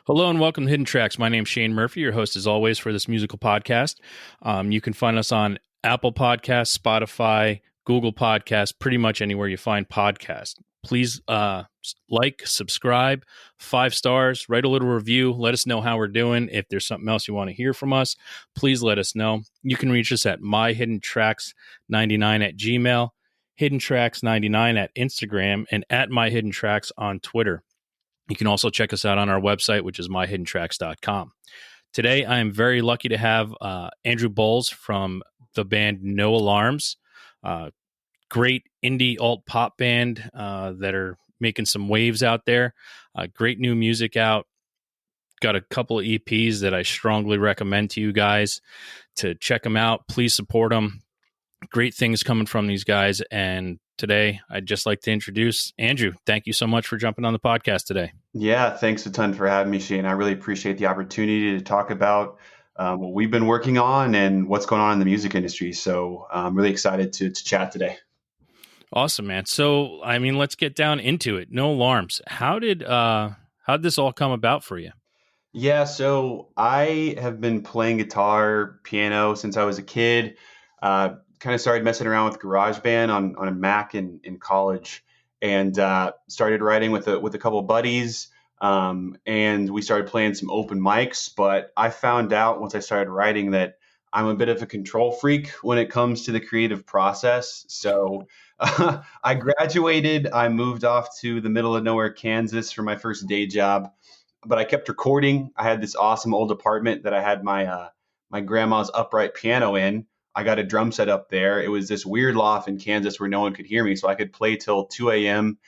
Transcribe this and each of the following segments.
Hello and welcome to Hidden Tracks. My name's Shane Murphy, your host as always for this musical podcast. You can find us on Apple Podcasts, Spotify, Google Podcasts, pretty much anywhere you find podcasts. Please like, subscribe, 5 stars, write a little review. Let us know how we're doing. If there's something else you want to hear from us, please let us know. You can reach us at myhiddentracks99 at Gmail, hiddentracks99 at Instagram, and at myhiddentracks on Twitter. You can also check us out on our website, which is myhiddentracks.com. Today, I am very lucky to have Andrew Boles from the band No Alarms, great indie alt pop band that are making some waves out there. Great new music out. Got a couple of EPs that I strongly recommend to you guys to check them out. Please support them. Great things coming from these guys. And today, I'd just like to introduce Andrew. Thank you so much for jumping on the podcast today. Yeah, thanks a ton for having me, Shane. I really appreciate the opportunity to talk about what we've been working on and what's going on in the music industry. So I'm really excited to chat today. Awesome, man. So, let's get down into it. No Alarms. How'd this all come about for you? Yeah, so I have been playing guitar, piano since I was a kid. Kind of started messing around with GarageBand on a Mac in college, and started writing with a couple of buddies. And we started playing some open mics. But I found out once I started writing that I'm a bit of a control freak when it comes to the creative process. So I graduated. I moved off to the middle of nowhere, Kansas, for my first day job. But I kept recording. I had this awesome old apartment that I had my grandma's upright piano in. I got a drum set up there. It was this weird loft in Kansas where no one could hear me, so I could play till 2 a.m.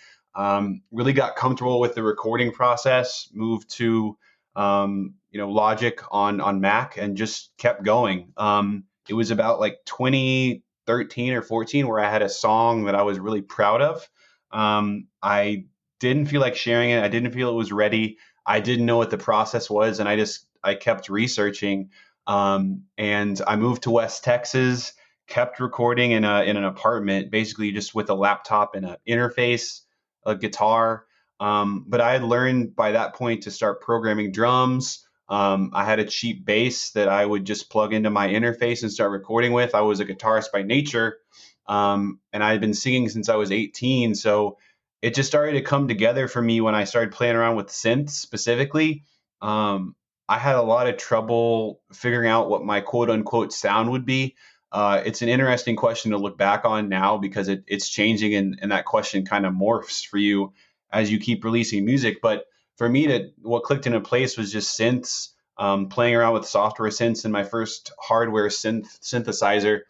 Really got comfortable with the recording process. Moved to Logic on Mac, and just kept going. It was about like 2013 or 14 where I had a song that I was really proud of. I didn't feel like sharing it. I didn't feel it was ready. I didn't know what the process was, and I kept researching. And I moved to West Texas, kept recording in an apartment, basically just with a laptop and an interface, a guitar. But I had learned by that point to start programming drums. I had a cheap bass that I would just plug into my interface and start recording with. I was a guitarist by nature, and I had been singing since I was 18. So it just started to come together for me when I started playing around with synths specifically. I had a lot of trouble figuring out what my quote unquote sound would be. It's an interesting question to look back on now because it's changing, and that question kind of morphs for you as you keep releasing music. But for me, what clicked into place was just synths, playing around with software synths in my first hardware synthesizer.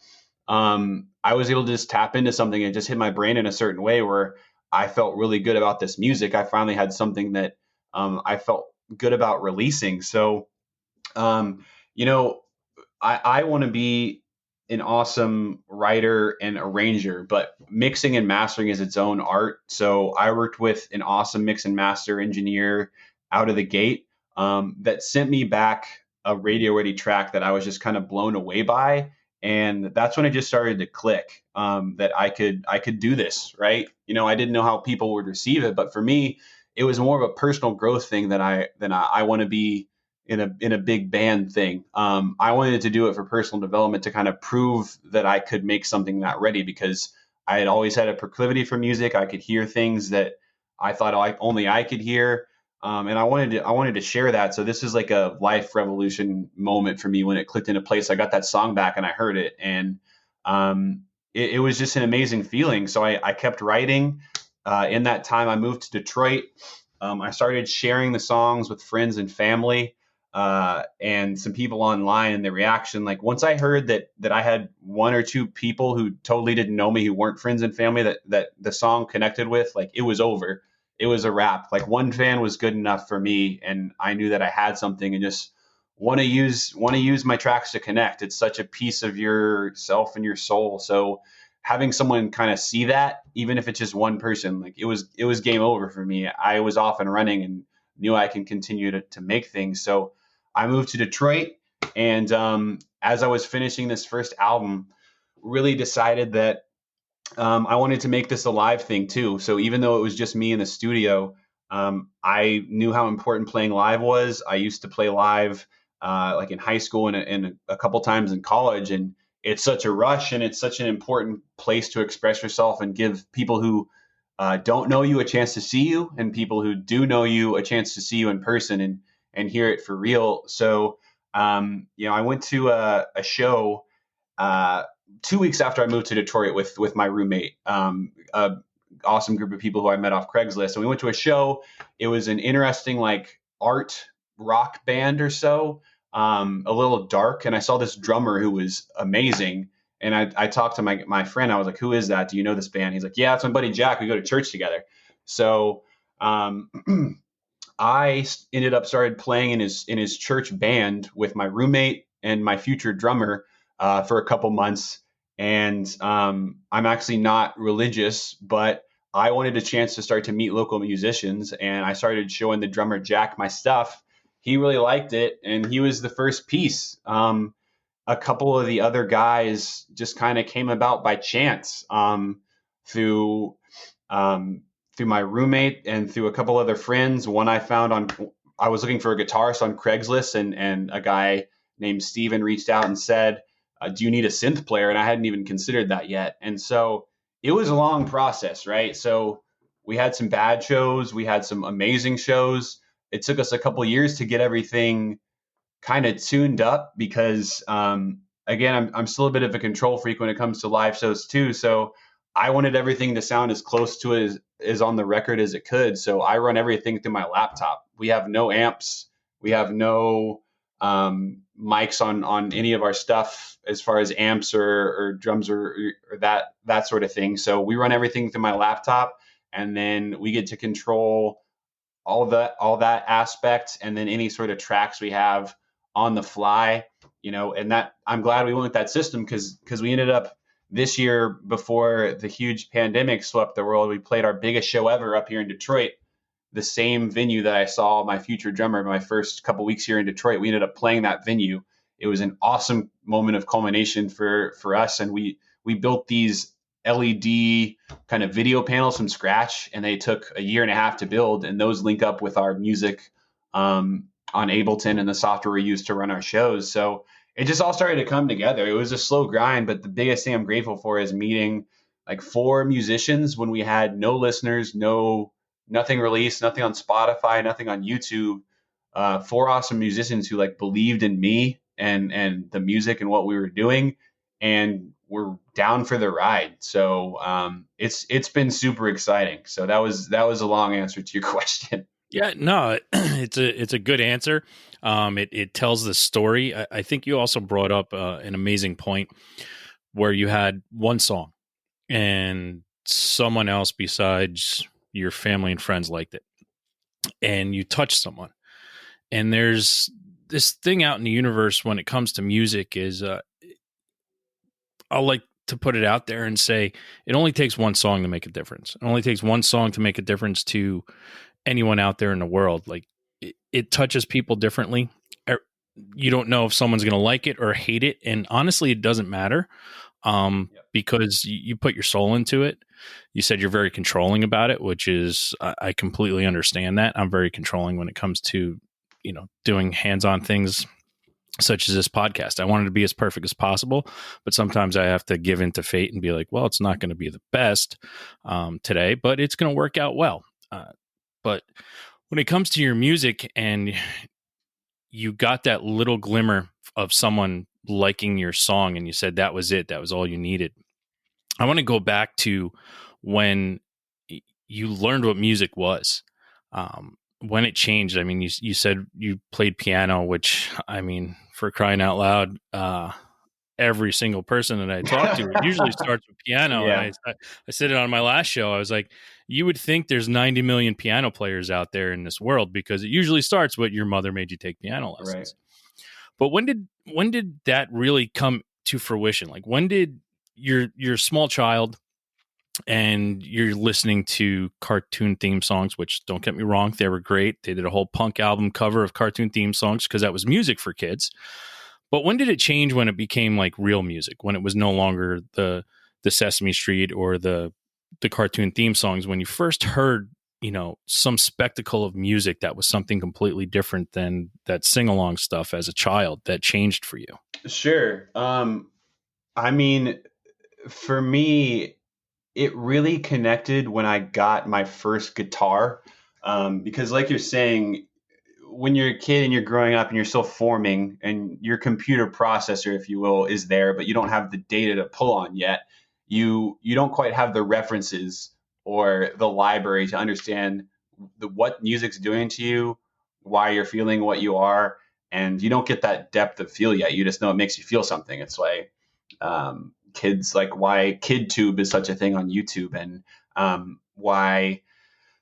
I was able to just tap into something and just hit my brain in a certain way where I felt really good about this music. I finally had something that I felt good about releasing. So, I want to be an awesome writer and arranger, but mixing and mastering is its own art. So I worked with an awesome mix and master engineer out of the gate that sent me back a radio ready track that I was just kind of blown away by. And that's when it just started to click that I could do this, right? I didn't know how people would receive it, but for me, it was more of a personal growth thing than I want to be in a big band thing. I wanted to do it for personal development to kind of prove that I could make something that ready, because I had always had a proclivity for music. I could hear things that I thought only I could hear. And I wanted to share that. So this is like a life revolution moment for me when it clicked into place. I got that song back and I heard it, and it was just an amazing feeling. So I kept writing. In that time, I moved to Detroit. I started sharing the songs with friends and family, and some people online. And the reaction, like once I heard that I had one or two people who totally didn't know me, who weren't friends and family, that the song connected with, like it was over. It was a wrap. Like one fan was good enough for me, and I knew that I had something, and just want to use my tracks to connect. It's such a piece of yourself and your soul. So having someone kind of see that, even if it's just one person, like it was game over for me. I was off and running and knew I can continue to make things. So I moved to Detroit, and as I was finishing this first album, really decided that I wanted to make this a live thing too. So even though it was just me in the studio, I knew how important playing live was. I used to play live like in high school and a couple times in college, and it's such a rush and it's such an important place to express yourself and give people who don't know you a chance to see you, and people who do know you a chance to see you in person and hear it for real. So, I went to a show uh, 2 weeks after I moved to Detroit with my roommate, a awesome group of people who I met off Craigslist, and we went to a show. It was an interesting like art rock band or so, a little dark, and I saw this drummer who was amazing. And I talked to my friend. I was like, "Who is that? Do you know this band?" He's like, "Yeah, it's my buddy Jack. We go to church together." So um, I ended up started playing in his church band with my roommate and my future drummer for a couple months. And I'm actually not religious, but I wanted a chance to start to meet local musicians, and I started showing the drummer Jack my stuff. He really liked it, and he was the first piece. A couple of the other guys just kind of came about by chance through um, through my roommate and through a couple other friends. One I found on, I was looking for a guitarist on Craigslist, and a guy named Steven reached out and said, "Do you need a synth player?" And I hadn't even considered that yet. And so it was a long process, right? So we had some bad shows, we had some amazing shows. It took us a couple years to get everything kind of tuned up because again, I'm still a bit of a control freak when it comes to live shows too. So I wanted everything to sound as close to it as on the record as it could. So I run everything through my laptop. We have no amps. We have no mics on any of our stuff as far as amps or drums or that sort of thing. So we run everything through my laptop, and then we get to control all that aspect, and then any sort of tracks we have on the fly, and that I'm glad we went with that system because we ended up this year, before the huge pandemic swept the world, we played our biggest show ever up here in Detroit, the same venue that I saw my future drummer my first couple weeks here in Detroit. We ended up playing that venue. It was an awesome moment of culmination for us, and we built these LED kind of video panels from scratch, and they took a year and a half to build, and those link up with our music on Ableton and the software we use to run our shows. So it just all started to come together. It was a slow grind, but the biggest thing I'm grateful for is meeting like 4 musicians when we had no listeners, nothing released, nothing on Spotify, nothing on YouTube. 4 awesome musicians who like believed in me and the music and what we were doing, and were down for the ride. So it's been super exciting. So that was a long answer to your question. Yeah, no, it's a good answer. It tells the story. I think you also brought up an amazing point where you had one song and someone else besides your family and friends liked it, and you touched someone. And there's this thing out in the universe when it comes to music is I'll like to put it out there and say it only takes one song to make a difference. It only takes one song to make a difference to anyone out there in the world. Like it touches people differently. You don't know if someone's going to like it or hate it. And honestly, it doesn't matter because you put your soul into it. You said you're very controlling about it, which is, I completely understand that. I'm very controlling when it comes to, doing hands-on things such as this podcast. I want it to be as perfect as possible, but sometimes I have to give in to fate and be like, well, it's not going to be the best today, but it's going to work out well. But when it comes to your music and you got that little glimmer of someone liking your song and you said that was it, that was all you needed. I want to go back to when you learned what music was. When it changed, I mean, you said you played piano, which, I mean, for crying out loud, every single person that I talk to, it usually starts with piano. Yeah. And I said it on my last show. I was like, you would think there's 90 million piano players out there in this world because it usually starts with your mother made you take piano lessons. Right. But when did that really come to fruition? Like when did you're a small child and you're listening to cartoon theme songs, which don't get me wrong, they were great. They did a whole punk album cover of cartoon theme songs because that was music for kids. But when did it change when it became like real music, when it was no longer the Sesame Street or the cartoon theme songs? When you first heard some spectacle of music that was something completely different than that sing along stuff as a child that changed for you? Sure. I mean, for me, it really connected when I got my first guitar. Because, like you're saying, when you're a kid and you're growing up and you're still forming, and your computer processor, if you will, is there, but you don't have the data to pull on yet. You don't quite have the references or the library to understand what music's doing to you, why you're feeling what you are, and you don't get that depth of feel yet. You just know it makes you feel something. It's like kids, like why KidTube is such a thing on YouTube, and why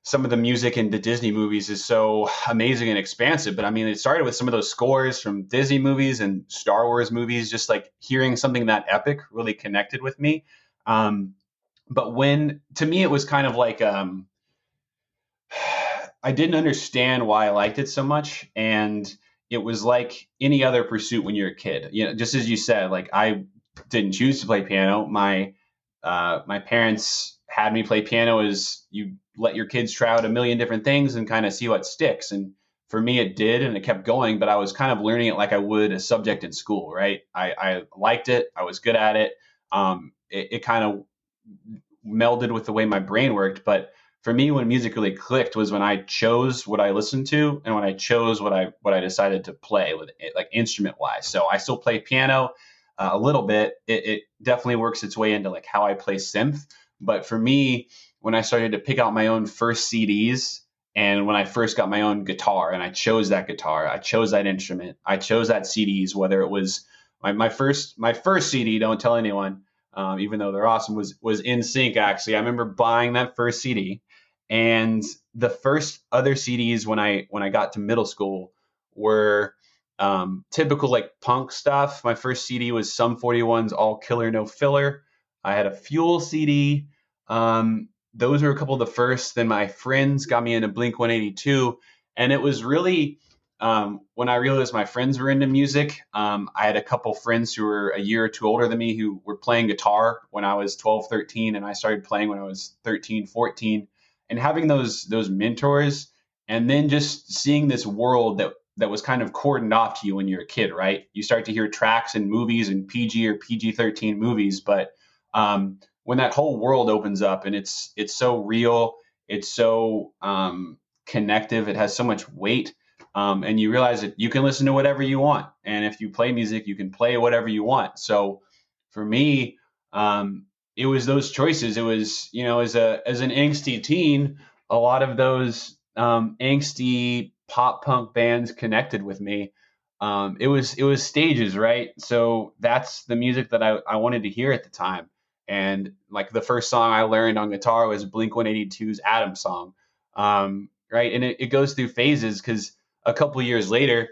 some of the music in the Disney movies is so amazing and expansive. But I mean, it started with some of those scores from Disney movies and Star Wars movies. Just like hearing something that epic really connected with me. But when, to me, it was kind of like I didn't understand why I liked it so much, and it was like any other pursuit when you're a kid. Just as you said, like I didn't choose to play piano. My parents had me play piano as you let your kids try out a million different things and kind of see what sticks. And for me, it did, and it kept going. But I was kind of learning it like I would a subject in school, right? I liked it. I was good at it. It kind of melded with the way my brain worked. But for me, when music really clicked was when I chose what I listened to and when I chose what I decided to play with it, like instrument wise. So I still play piano a little bit. It definitely works its way into like how I play synth. But for me, when I started to pick out my own first CDs and when I first got my own guitar and I chose that guitar, I chose that instrument, I chose that CDs, whether it was my first CD, don't tell anyone, even though they're awesome, was In Sync. Actually, I remember buying that first CD, and the first other CDs when I got to middle school were typical like punk stuff. My first CD was Sum 41's All Killer No Filler. I had a Fuel CD. Those were a couple of the first. Then my friends got me into Blink 182, and it was really when I realized my friends were into music. I had a couple friends who were a year or two older than me who were playing guitar when I was 12, 13, and I started playing when I was 13, 14. And having those mentors, and then just seeing this world that was kind of cordoned off to you when you're a kid, right? You start to hear tracks in movies and PG or PG-13 movies, but when that whole world opens up and it's so real, it's so connective, it has so much weight, and you realize that you can listen to whatever you want, and if you play music, you can play whatever you want. So for me, it was those choices. It was, as an angsty teen, a lot of those angsty pop punk bands connected with me. It was stages, right? So that's the music that I wanted to hear at the time. And like the first song I learned on guitar was Blink 182's Atom Song, right? And it goes through phases because a couple years later,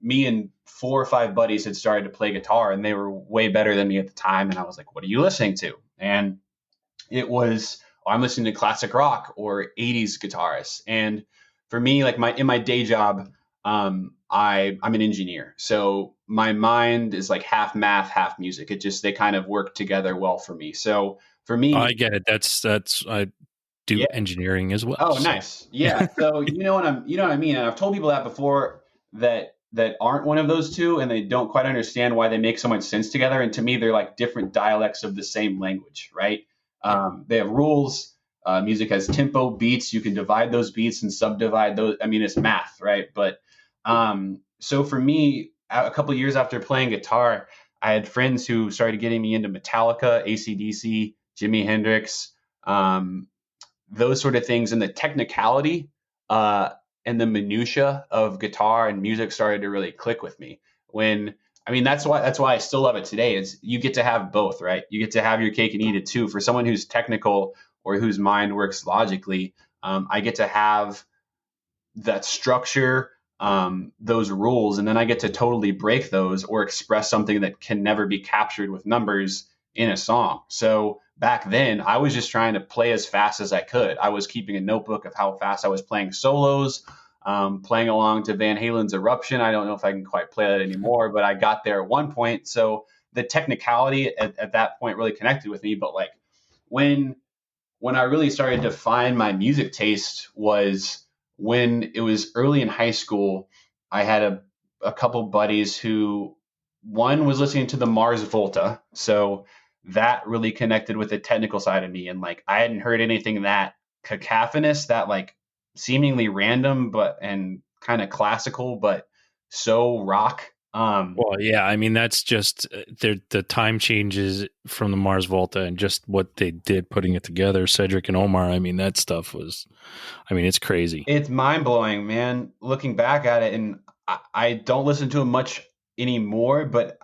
me and 4 or 5 buddies had started to play guitar, and they were way better than me at the time. And I was like, "What are you listening to?" And it was, I'm listening to classic rock or 80s guitarists. And for me, like in my day job, I'm an engineer, so my mind is like half math, half music. They kind of work together well for me. So for me, I get it. That's I do yeah. engineering as well. Oh, so. nice. Yeah. So you know what I mean. And I've told people that before that aren't one of those two, and they don't quite understand why they make so much sense together. And to me, they're like different dialects of the same language, right? They have rules. Music has tempo, beats. You can divide those beats and subdivide those. I mean, it's math, right? But so for me, a couple of years after playing guitar, I had friends who started getting me into Metallica, AC/DC, Jimi Hendrix. Those sort of things, and the technicality and the minutia of guitar and music started to really click with me. That's why I still love it today. Is you get to have both, right? You get to have your cake and eat it too. For someone who's technical or whose mind works logically, I get to have that structure, those rules, and then I get to totally break those or express something that can never be captured with numbers in a song. So back then, I was just trying to play as fast as I could. I was keeping a notebook of how fast I was playing solos, playing along to Van Halen's Eruption. I don't know if I can quite play that anymore, but I got there at one point. So the technicality at that point really connected with me. But like when when I really started to find my music taste was when it was early in high school. I had a couple buddies who one was listening to the Mars Volta, so that really connected with the technical side of me, and like I hadn't heard anything that cacophonous, that like seemingly random but and kind of classical but so rock. Well, yeah, I mean that's just the time changes from the Mars Volta and just what they did putting it together. Cedric and Omar. I mean that stuff was, I mean it's crazy. It's mind blowing, man. Looking back at it, and I don't listen to them much anymore, but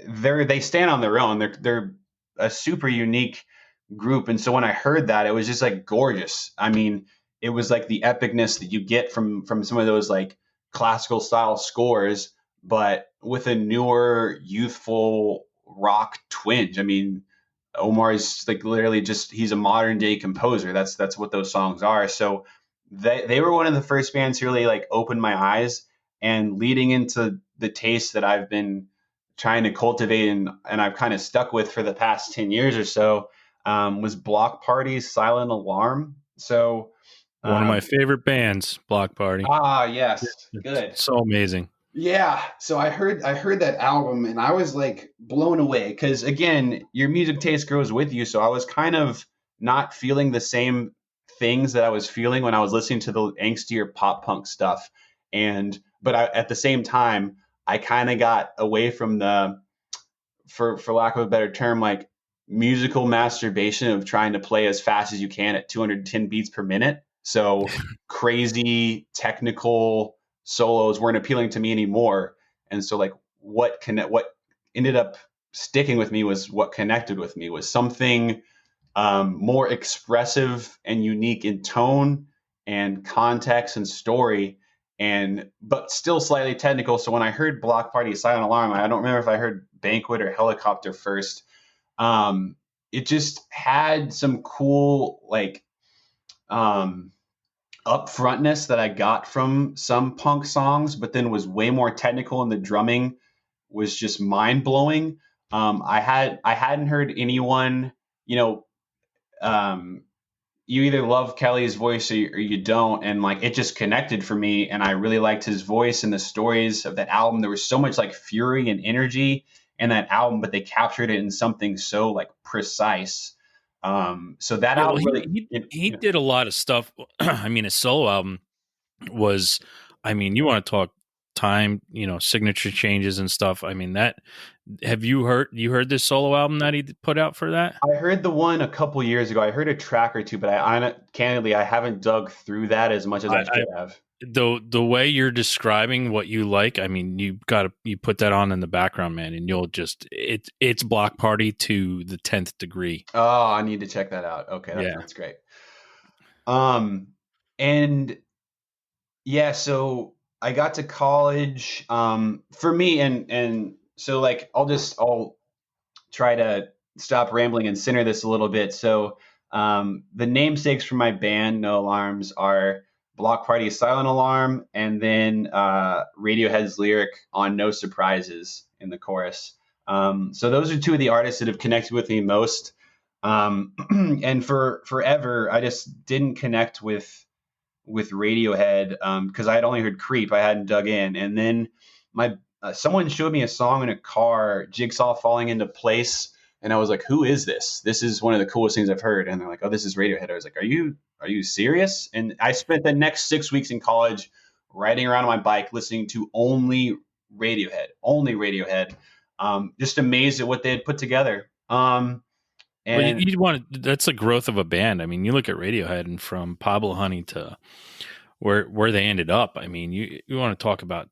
they stand on their own. They're a super unique group, and so when I heard that, it was just like gorgeous. I mean, it was like the epicness that you get from some of those like classical style scores, but with a newer, youthful rock twinge. I mean, Omar is like literally just he's a modern day composer. That's what those songs are. So they were one of the first bands to really like open my eyes, and leading into the taste that I've been trying to cultivate and I've kind of stuck with for the past 10 years or so, was Block Party's Silent Alarm. So One of my um, favorite bands, Block Party. yes, It's good. so amazing. Yeah, so I heard that album and I was like blown away because again, your music taste grows with you. So I was kind of not feeling the same things that I was feeling when I was listening to the angstier pop punk stuff, and but at the same time, I kind of got away from the, for lack of a better term, like musical masturbation of trying to play as fast as you can at 210 beats per minute. So crazy technical solos weren't appealing to me anymore. And so like what ended up sticking with me was what connected with me was something more expressive and unique in tone and context and story, and but still slightly technical. So when I heard Block Party Silent Alarm, I don't remember if I heard Banquet or Helicopter first. Um, it just had some cool like um, upfrontness that I got from some punk songs, but then was way more technical, and the drumming was just mind blowing. I hadn't heard anyone, you know, um, you either love Kelly's voice or you don't, and like it just connected for me, and I really liked his voice and the stories of that album. There was so much like fury and energy in that album, but they captured it in something so like precise. So that Yeah, well, album really, he did a lot of stuff. I mean, his solo album was, I mean, you want to talk time, signature changes and stuff. I mean, that have you heard this solo album that he put out for that? I heard the one a couple years ago. I heard a track or two, but candidly I haven't dug through that as much as I I should have. the way you're describing what you like, I mean, you put that on in the background, man, and you'll just it's Block Party to the 10th degree. Oh, I need to check that out. Okay, that Yeah. sounds great. Um, and yeah, so I got to college. For me, and so like I'll try to stop rambling and center this a little bit. So the namesakes for my band, No Alarms, are Block Party Silent Alarm, and then Radiohead's lyric on No Surprises in the chorus. So those are two of the artists that have connected with me most. And for forever, I just didn't connect with Radiohead because I had only heard Creep. I hadn't dug in, and then my someone showed me a song in a car, Jigsaw Falling Into Place, and I was like, "Who is this? This is one of the coolest things I've heard." And they're like, "Oh, this is Radiohead." I was like, "Are you serious?" And I spent the next 6 weeks in college riding around on my bike listening to only Radiohead. Just amazed at what they had put together. Well, And you want that's the growth of a band. I mean, you look at Radiohead and from Pablo Honey to where they ended up. I mean, you want to talk about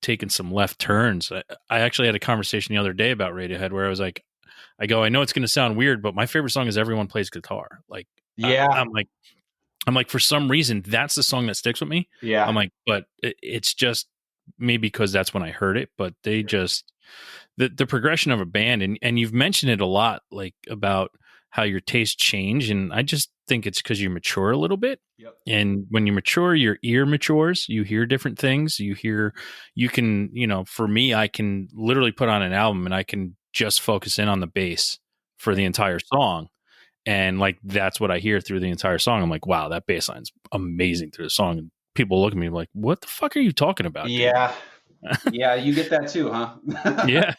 taking some left turns. I actually had a conversation the other day about Radiohead where I was like, I know it's going to sound weird, but my favorite song is Everyone Plays Guitar. Like, yeah, I'm like, for some reason, that's the song that sticks with me. I'm yeah, like, but it's just maybe because that's when I heard it, but they just, the progression of a band, and you've mentioned it a lot, like about how your tastes change. And I just think it's because you mature a little bit. yep, And when you mature, your ear matures, you hear different things. You can, for me, I can literally put on an album and I can just focus in on the bass for the entire song. And like, that's what I hear through the entire song. I'm like, wow, that bass line's amazing through the song. And people look at me like, what the fuck are you talking about, dude? Yeah. Yeah, you get that too, huh? Yeah.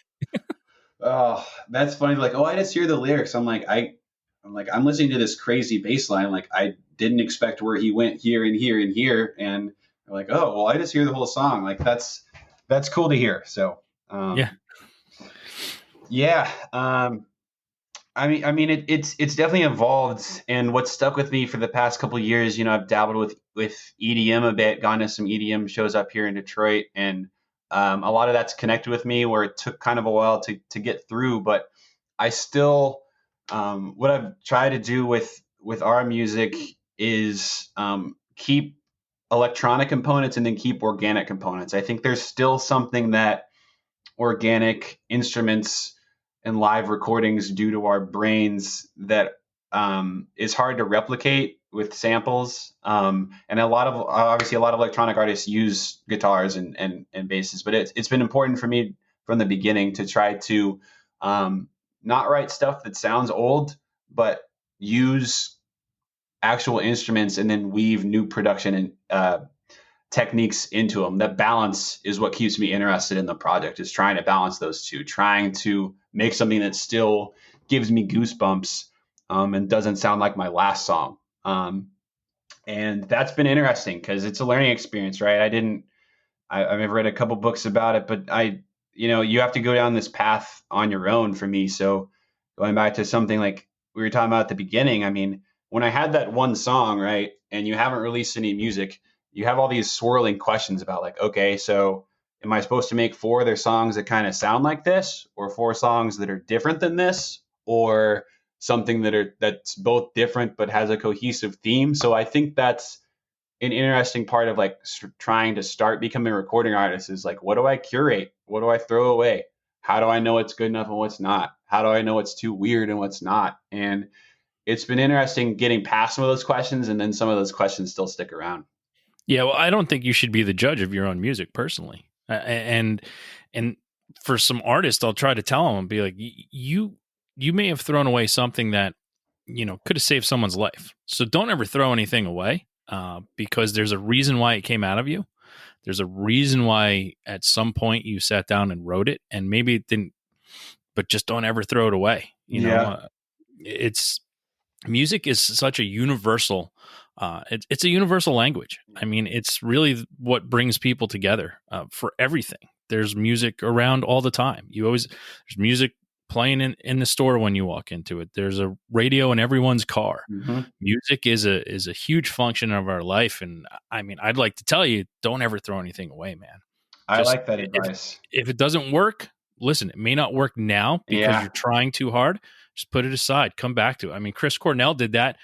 Oh, that's funny. Like, oh, I just hear the lyrics. I'm listening to this crazy bass line. Like, I didn't expect where he went here and here and here. And I'm like, oh, well, I just hear the whole song. Like, that's cool to hear. So, Yeah. yeah. It's definitely evolved, and what's stuck with me for the past couple of years, I've dabbled with EDM a bit, gone to some EDM shows up here in Detroit, and a lot of that's connected with me, where it took kind of a while to get through, but I still, what I've tried to do with our music is keep electronic components and then keep organic components. I think there's still something that organic instruments and live recordings do to our brains that is hard to replicate with samples. And obviously a lot of electronic artists use guitars and basses, but it's been important for me from the beginning to try to not write stuff that sounds old, but use actual instruments and then weave new production and techniques into them. That balance is what keeps me interested in the project, is trying to balance those two, trying to make something that still gives me goosebumps and doesn't sound like my last song. And that's been interesting because it's a learning experience, right? I've read a couple books about it, but you have to go down this path on your own for me. So going back to something like we were talking about at the beginning, I mean, when I had that one song, right, and you haven't released any music, you have all these swirling questions about like, okay, so am I supposed to make 4 other songs that kind of sound like this, or 4 songs that are different than this, or something that's both different but has a cohesive theme? So I think that's an interesting part of like trying to start becoming a recording artist, is like, what do I curate? What do I throw away? How do I know what's good enough and what's not? How do I know what's too weird and what's not? And it's been interesting getting past some of those questions, and then some of those questions still stick around. Yeah, well, I don't think you should be the judge of your own music personally. And for some artists, I'll try to tell them and be like, you may have thrown away something that could have saved someone's life. So don't ever throw anything away, because there's a reason why it came out of you. There's a reason why at some point you sat down and wrote it, and maybe it didn't. But just don't ever throw it away. It's music is such a universal. It's a universal language. I mean, it's really what brings people together for everything. There's music around all the time. There's music playing in the store when you walk into it. There's a radio in everyone's car. Mm-hmm. Music is a huge function of our life. And I mean, I'd like to tell you, don't ever throw anything away, man. I like that advice. If it doesn't work, listen, it may not work now because you're trying too hard. Just put it aside, come back to it. I mean, Chris Cornell did that,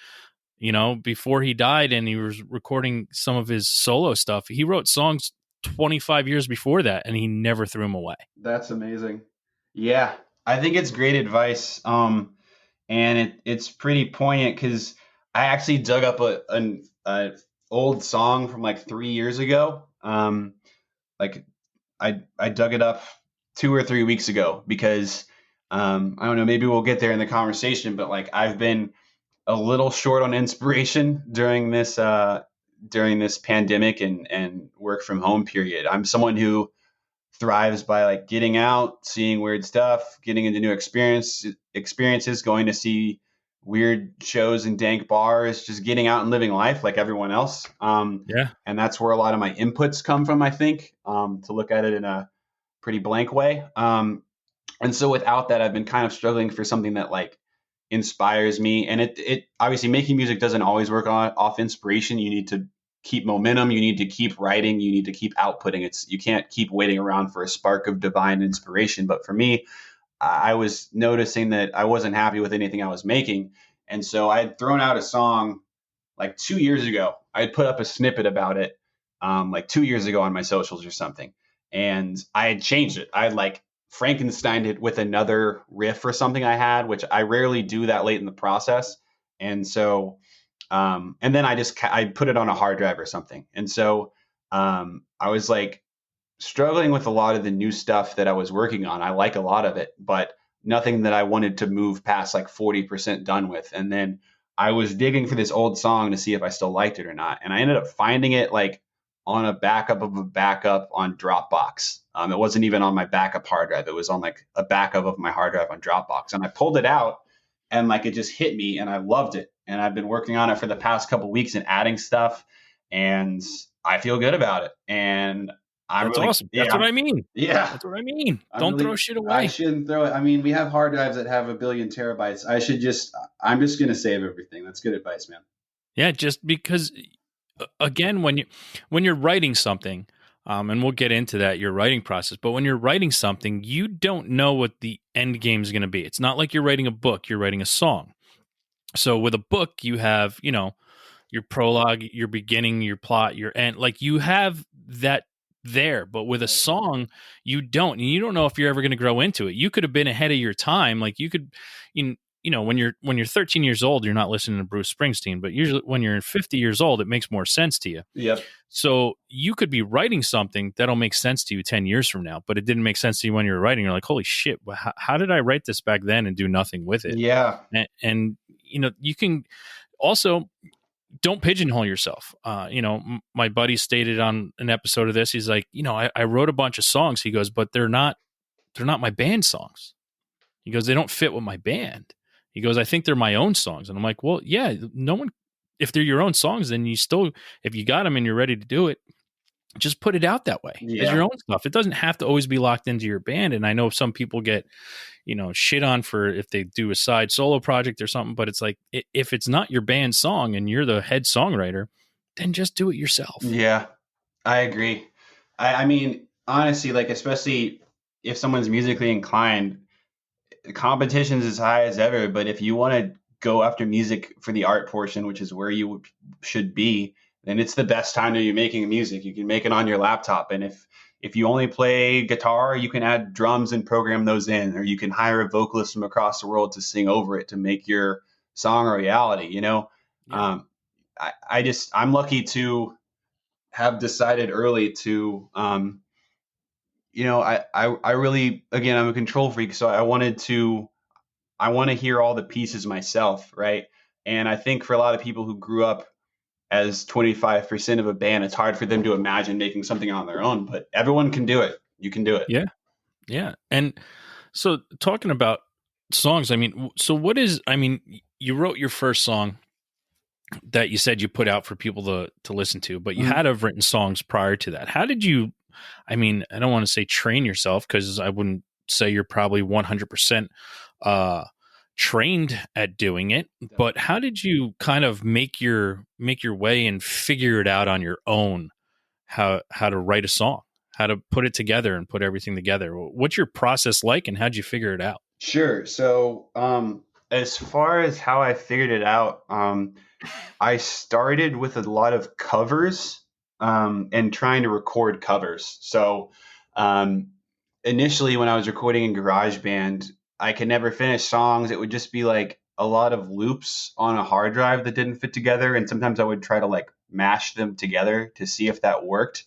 before he died, and he was recording some of his solo stuff. He wrote songs 25 years before that, and he never threw them away. That's amazing. Yeah, I think it's great advice. And it's pretty poignant because I actually dug up an old song from like 3 years ago. Like I dug it up 2 or 3 weeks ago because I don't know, maybe we'll get there in the conversation, but like I've been a little short on inspiration during this pandemic and work from home period. I'm someone who thrives by like getting out, seeing weird stuff, getting into new experiences, going to see weird shows in dank bars, just getting out and living life like everyone else. And that's where a lot of my inputs come from, I think, to look at it in a pretty blank way. And so without that, I've been kind of struggling for something that like inspires me. And it obviously, making music doesn't always work off inspiration. You need to keep momentum. You need to keep writing. You need to keep outputting. You can't keep waiting around for a spark of divine inspiration. But for me, I was noticing that I wasn't happy with anything I was making. And so I had thrown out a song like 2 years ago. I had put up a snippet about it like 2 years ago on my socials or something. And I had changed it. I had like Frankensteined it with another riff or something I had, which I rarely do that late in the process. And so, and then I put it on a hard drive or something. And so I was like struggling with a lot of the new stuff that I was working on. I like a lot of it, but nothing that I wanted to move past like 40% done with. And then I was digging for this old song to see if I still liked it or not. And I ended up finding it like on a backup of a backup on Dropbox. It wasn't even on my backup hard drive. It was on like a backup of my hard drive on Dropbox. And I pulled it out and like it just hit me and I loved it. And I've been working on it for the past couple weeks and adding stuff. And I feel good about it. And I'm That's really, awesome. That's what I mean. yeah. That's what I mean. I'm Don't really, throw shit I away. shouldn't throw it. I mean, we have hard drives that have 1 billion terabytes. I'm just going to save everything. That's good advice, man. Yeah, just because again, when you're writing something, and we'll get into that, your writing process, but when you're writing something, you don't know what the end game is going to be. It's not like you're writing a book, you're writing a song. So with a book, you have, your prologue, your beginning, your plot, your end. Like you have that there, but with a song, you don't. And you don't know if you're ever going to grow into it. You could have been ahead of your time. Like you could, when you're 13 years old, you're not listening to Bruce Springsteen. But usually, when you're 50 years old, it makes more sense to you. Yep. So you could be writing something that'll make sense to you 10 years from now, but it didn't make sense to you when you were writing. You're like, holy shit, how did I write this back then and do nothing with it? Yeah. And you can also don't pigeonhole yourself. My buddy stated on an episode of this, he's like, I wrote a bunch of songs. He goes, but they're not my band songs. He goes, they don't fit with my band. He goes, I think they're my own songs. And I'm like, well, yeah, no one, if they're your own songs, then if you got them and you're ready to do it, just put it out that way as your own stuff. It doesn't have to always be locked into your band. And I know some people get, shit on for if they do a side solo project or something, but it's like, if it's not your band song and you're the head songwriter, then just do it yourself. Yeah, I agree. I mean, honestly, like, especially if someone's musically inclined, competition's as high as ever. But if you want to go after music for the art portion, which is where you should be, then it's the best time to be making music. You can make it on your laptop. And if you only play guitar, you can add drums and program those in, or you can hire a vocalist from across the world to sing over it to make your song a reality. Yeah. I'm lucky to have decided early to, I really, again, I'm a control freak. So I want to hear all the pieces myself. Right. And I think for a lot of people who grew up as 25% of a band, it's hard for them to imagine making something on their own, but everyone can do it. You can do it. Yeah. Yeah. And so talking about songs, you wrote your first song that you said you put out for people to listen to, but you had to have written songs prior to that. How did you, I don't want to say train yourself, because I wouldn't say you're probably 100% trained at doing it, but how did you kind of make your way and figure it out on your own, how to write a song, how to put it together and put everything together? What's your process like, and how'd you figure it out? Sure. So as far as how I figured it out, I started with a lot of covers and trying to record covers. So initially when I was recording in GarageBand, I could never finish songs. It would just be like a lot of loops on a hard drive that didn't fit together. And sometimes I would try to like mash them together to see if that worked.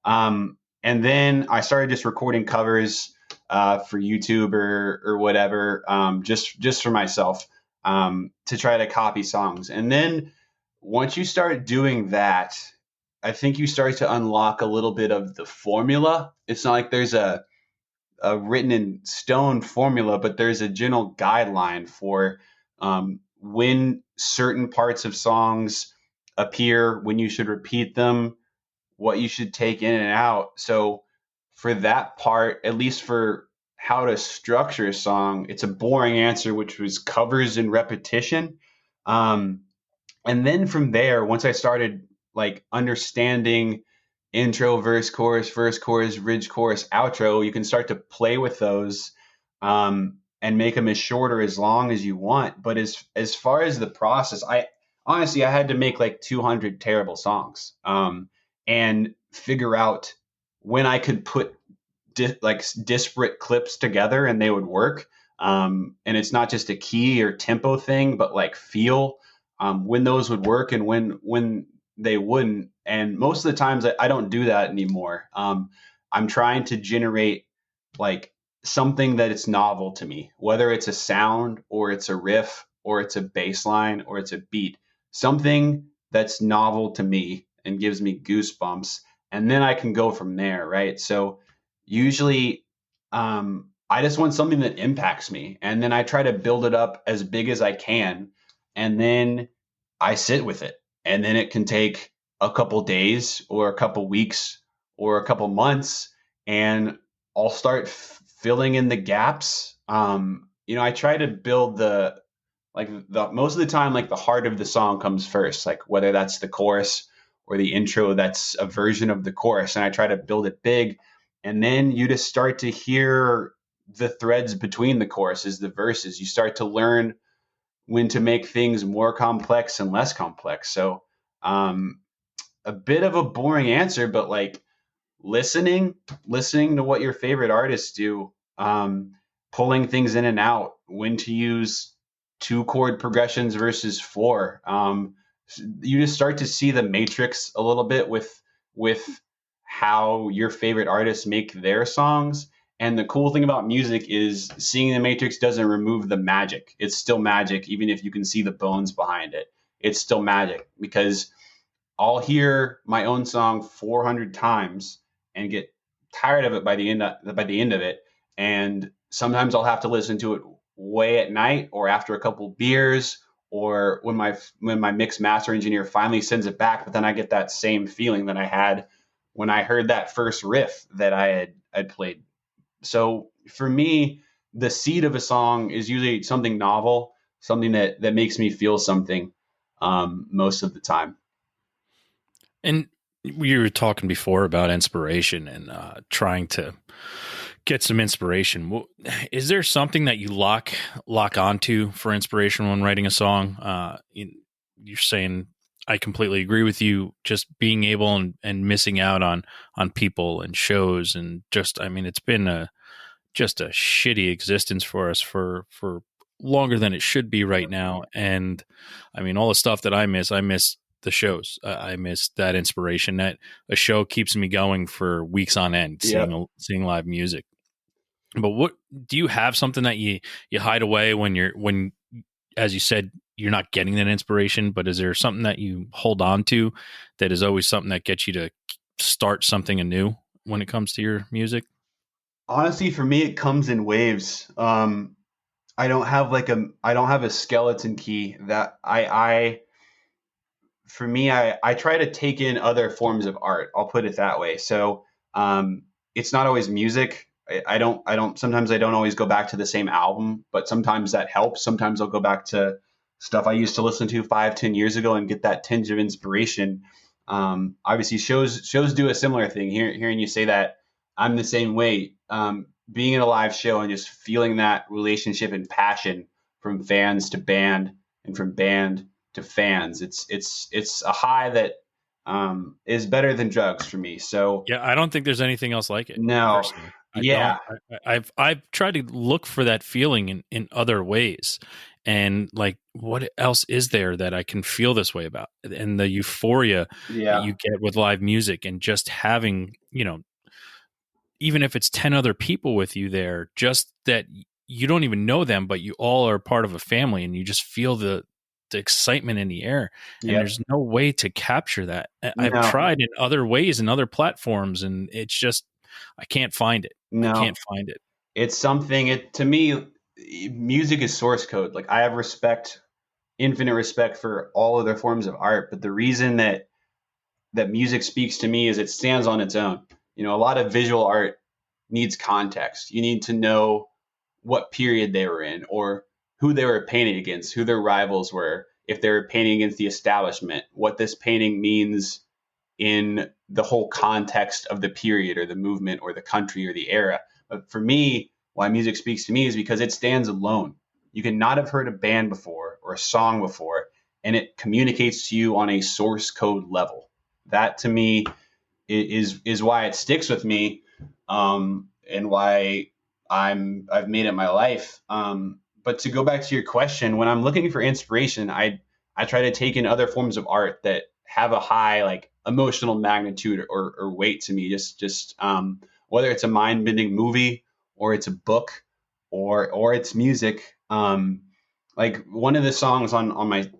And then I started just recording covers for YouTube or whatever, just for myself, to try to copy songs. And then once you start doing that, I think you start to unlock a little bit of the formula. It's not like there's a written in stone formula, but there's a general guideline for when certain parts of songs appear, when you should repeat them, what you should take in and out. So for that part, at least for how to structure a song, it's a boring answer, which was covers and repetition. And then from there, once I started like understanding intro, verse, chorus, bridge, chorus, outro, you can start to play with those and make them as short or as long as you want. But as far as the process, I had to make like 200 terrible songs and figure out when I could put disparate clips together and they would work. And it's not just a key or tempo thing, but like feel when those would work and when they wouldn't. And most of the times I don't do that anymore. I'm trying to generate like something that it's novel to me, whether it's a sound or it's a riff or it's a bass line or it's a beat, something that's novel to me and gives me goosebumps. And then I can go from there, right? So usually I just want something that impacts me. And then I try to build it up as big as I can. And then I sit with it. And then it can take a couple days or a couple weeks or a couple months. And I'll start filling in the gaps. I try to build the most of the time, like the heart of the song comes first, like whether that's the chorus or the intro, that's a version of the chorus. And I try to build it big. And then you just start to hear the threads between the choruses, the verses. You start to learn when to make things more complex and less complex. So, a bit of a boring answer, but like listening to what your favorite artists do, pulling things in and out, when to use two chord progressions versus four. You just start to see the matrix a little bit with how your favorite artists make their songs. And the cool thing about music is seeing the matrix doesn't remove the magic. It's still magic, even if you can see the bones behind it. It's still magic because I'll hear my own song 400 times and get tired of it by the end of it. And sometimes I'll have to listen to it way at night or after a couple beers or when my mix master engineer finally sends it back. But then I get that same feeling that I had when I heard that first riff that I'd played. So for me, the seed of a song is usually something novel, something that makes me feel something most of the time. And we were talking before about inspiration and trying to get some inspiration. Is there something that you lock onto for inspiration when writing a song? You're saying I completely agree with you. Just being able and missing out on people and shows and just, I mean, it's been just a shitty existence for us for longer than it should be right now. And I mean, all the stuff that I miss the shows. I miss that inspiration. That a show keeps me going for weeks on end, Yeah. seeing live music. But what do you have something that you hide away when as you said you're not getting that inspiration? But is there something that you hold on to that is always something that gets you to start something anew when it comes to your music? Honestly, for me, it comes in waves. I don't have a skeleton key that for me, I try to take in other forms of art. I'll put it that way. So, it's not always music. Sometimes I don't always go back to the same album, but sometimes that helps. Sometimes I'll go back to stuff I used to listen to 5, 10 years ago and get that tinge of inspiration. Obviously shows do a similar thing. Hearing you say that, I'm the same way. Being in a live show and just feeling that relationship and passion from fans to band and from band to fans. It's a high that is better than drugs for me. So Yeah, I don't think there's anything else like it no, personally. I don't. yeah, I've tried to look for that feeling in other ways, and like, what else is there that I can feel this way about? And the euphoria that yeah, you get with live music, and just having, even if it's 10 other people with you there, just that you don't even know them, but you all are part of a family, and you just feel the excitement in the air, and yeah. there's no way to capture that. I've No, tried in other ways and other platforms, and it's just I can't find it. I no. can't find it. It's something. It to me, music is source code. Like I have infinite respect for all other forms of art, but the reason that music speaks to me is it stands on its own. A lot of visual art needs context. You need to know what period they were in or who they were painting against, who their rivals were, if they were painting against the establishment, what this painting means in the whole context of the period or the movement or the country or the era. But for me, why music speaks to me is because it stands alone. You can not have heard a band before or a song before, and it communicates to you on a source code level. That to me is why it sticks with me, and why I've made it my life. But to go back to your question, when I'm looking for inspiration, I try to take in other forms of art that have a high like emotional magnitude or weight to me. Just whether it's a mind bending movie or it's a book, or it's music. Like one of the songs on my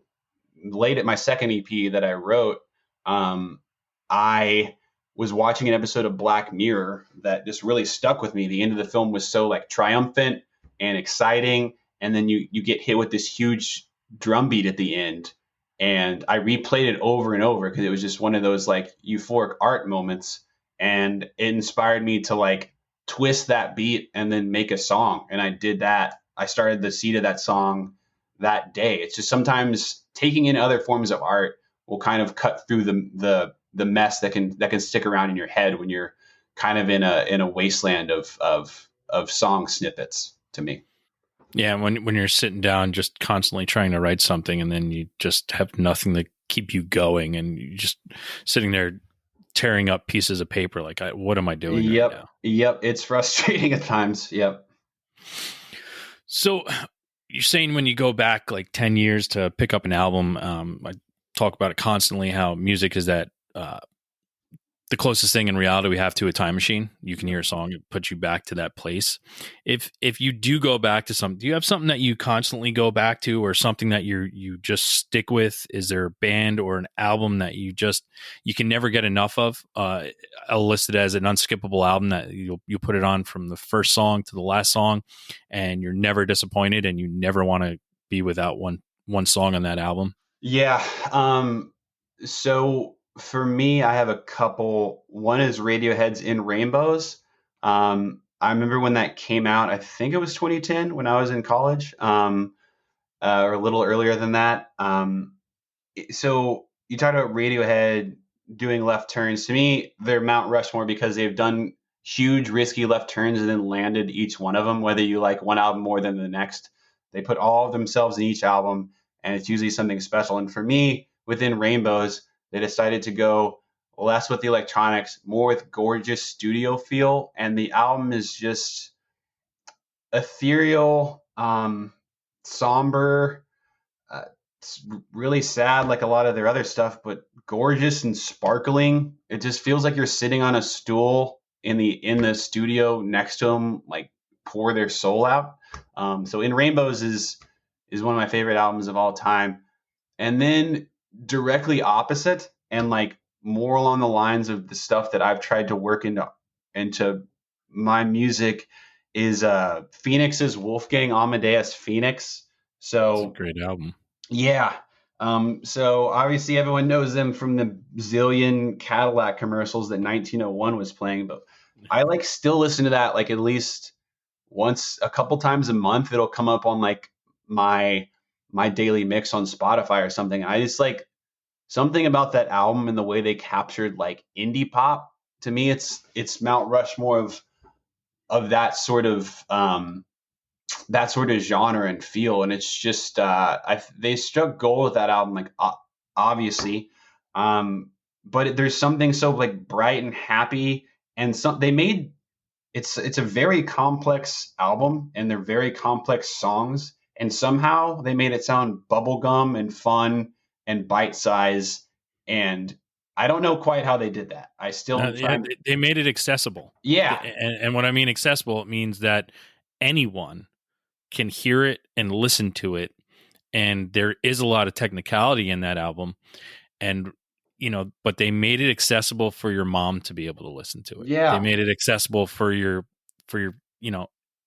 late at my second EP that I wrote, I was watching an episode of Black Mirror that just really stuck with me. The end of the film was so like triumphant and exciting, and then you get hit with this huge drum beat at the end. And I replayed it over and over because it was just one of those like euphoric art moments, and it inspired me to like twist that beat and then make a song. And I did that. I started the seed of that song that day. It's just sometimes taking in other forms of art will kind of cut through the mess that can stick around in your head when you're kind of in a wasteland of song snippets to me. Yeah, when you're sitting down just constantly trying to write something and then you just have nothing to keep you going and you just sitting there tearing up pieces of paper like what am I doing right now? Yep, it's frustrating at times. Yep. So you're saying when you go back like 10 years to pick up an album, I talk about it constantly how music is that the closest thing in reality we have to a time machine. You can hear a song, it puts you back to that place. If you do go back to something, do you have something that you constantly go back to, or something that you just stick with? Is there a band or an album that you can never get enough of? I'll list it as an unskippable album that you put it on from the first song to the last song, and you're never disappointed, and you never want to be without one song on that album. Yeah. So for me, I have a couple. One is Radiohead's In Rainbows. I remember when that came out. I think it was 2010 when I was in college, or a little earlier than that. So you talked about Radiohead doing left turns. To me, they're Mount Rushmore because they've done huge, risky left turns and then landed each one of them, whether you like one album more than the next. They put all of themselves in each album, and it's usually something special. And for me, within Rainbows, they decided to go less with the electronics, more with gorgeous studio feel. And the album is just ethereal, somber, it's really sad like a lot of their other stuff, but gorgeous and sparkling. It just feels like you're sitting on a stool in the studio next to them, like pour their soul out. So In Rainbows is one of my favorite albums of all time. And then directly opposite, and like more along the lines of the stuff that I've tried to work into my music, is Phoenix's Wolfgang Amadeus Phoenix. It's a So great album. yeah. So obviously everyone knows them from the zillion Cadillac commercials that 1901 was playing, but I like still listen to that like at least once, a couple times a month. It'll come up on like my daily mix on Spotify or something. I just like something about that album and the way they captured like indie pop. To me, it's Mount Rushmore of that sort of genre and feel. And it's just they struck gold with that album, like obviously, but there's something so like bright and happy, and they made it's a very complex album, and they're very complex songs, and somehow they made it sound bubblegum and fun and bite size. And I don't know quite how they did that. I still am trying. They made it accessible. Yeah, And when I mean accessible, it means that anyone can hear it and listen to it. And there is a lot of technicality in that album. And, but they made it accessible for your mom to be able to listen to it. yeah, They made it accessible for your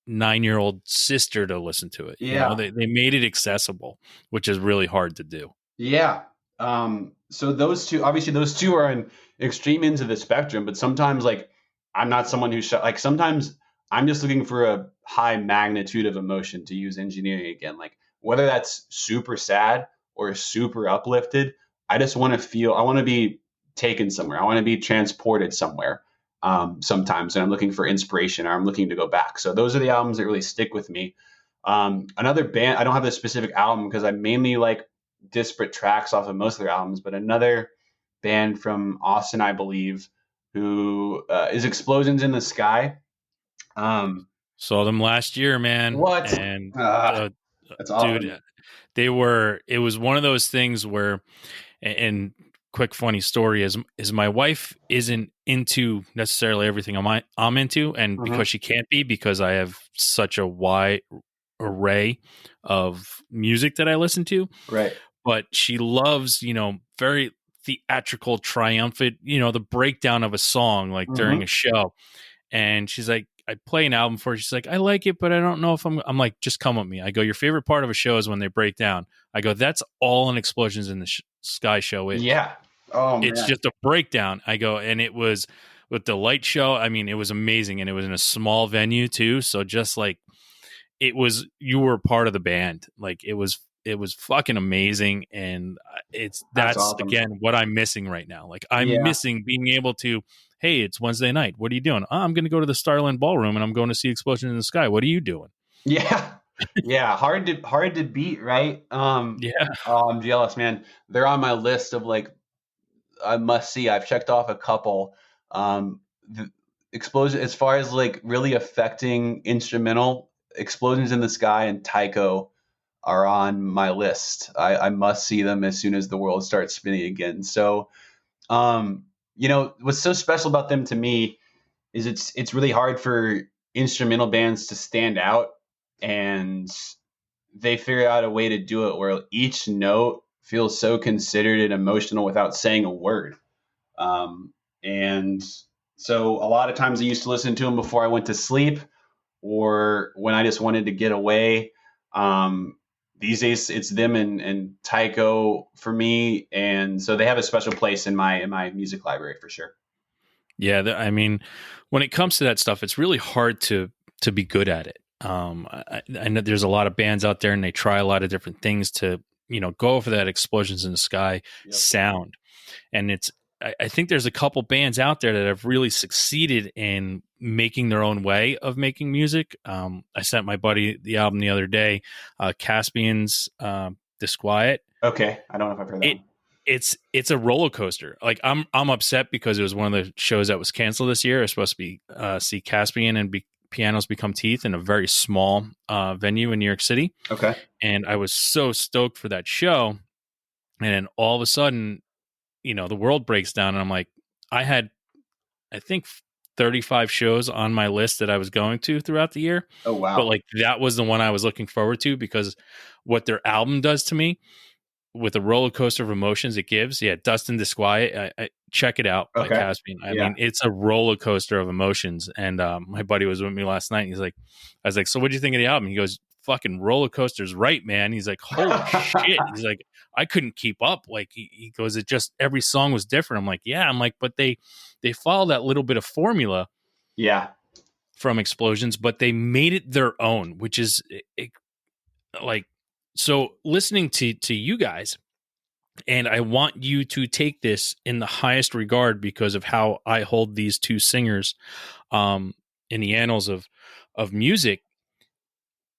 9-year-old sister to listen to it. yeah. They made it accessible, which is really hard to do. Yeah. So obviously those two are in extreme ends of the spectrum, but sometimes like I'm not someone who like sometimes I'm just looking for a high magnitude of emotion, to use engineering again. Like whether that's super sad or super uplifted, I just want to be taken somewhere. I want to be transported somewhere. Sometimes, and I'm looking for inspiration, or I'm looking to go back. So those are the albums that really stick with me. Another band, I don't have a specific album because I mainly like disparate tracks off of most of their albums, but another band from Austin, I believe, who is Explosions in the Sky. Saw them last year, man. What? And That's awesome. dude, it was one of those things where, and quick funny story is my wife isn't into necessarily everything I'm into, and Mhm. because she can't be, because I have such a wide array of music that I listen to. Right. But she loves, very theatrical, triumphant, the breakdown of a song like during a Mhm. show. And she's like, I play an album for her. She's like, I like it, but I don't know if I'm like, just come with me. I go, your favorite part of a show is when they break down. I go, that's all an Explosions in the Sky show is. Yeah. Oh It's man. just a breakdown. I go, and it was with the light show. I mean, it was amazing. And it was in a small venue too. So just like, you were part of the band. Like it was fucking amazing. And That's that's awesome. again what I'm missing right now. Like I'm Yeah. missing being able to, hey, it's Wednesday night. What are you doing? Oh, I'm going to go to the Starland Ballroom and I'm going to see Explosion in the Sky. What are you doing? Yeah. Yeah. Hard to beat, right? Yeah. Oh, I'm jealous, man. They're on my list of like I must see. I've checked off a couple. The explosion as far as like really affecting instrumental explosions in the sky and Tycho are on my list. I must see them as soon as the world starts spinning again. So, what's so special about them to me is it's really hard for instrumental bands to stand out, and they figure out a way to do it where each note feels so considered and emotional without saying a word. And so a lot of times I used to listen to them before I went to sleep or when I just wanted to get away. These days it's them and Tycho for me. And so they have a special place in my music library for sure. Yeah. I mean, when it comes to that stuff, it's really hard to be good at it. I know there's a lot of bands out there and they try a lot of different things to, go for that Explosions in the Sky Yep. sound. And I think there's a couple bands out there that have really succeeded in making their own way of making music. I sent my buddy the album the other day, Caspian's Disquiet. Okay. I don't know if I've heard that It one. it's a roller coaster. Like I'm upset because it was one of the shows that was canceled this year. It was supposed to be see Caspian and Pianos Become Teeth in a very small venue in New York City. Okay. And I was so stoked for that show. And then all of a sudden, the world breaks down, and I'm like, I had, I think, 35 shows on my list that I was going to throughout the year. Oh, But wow. like that was the one I was looking forward to because what their album does to me with the roller coaster of emotions it gives. Yeah, Dust and Disquiet. Check it out by Okay. Caspian. I Yeah. mean, it's a roller coaster of emotions. And my buddy was with me last night. And I was like, so what do you think of the album? He goes, fucking roller coaster's right, man. He's like, holy shit. He's like, I couldn't keep up. Like he goes, it just every song was different. I'm like, yeah. I'm like, but they follow that little bit of formula Yeah. from Explosions, but they made it their own, which is like, so listening to you guys, and I want you to take this in the highest regard because of how I hold these two singers in the annals of music.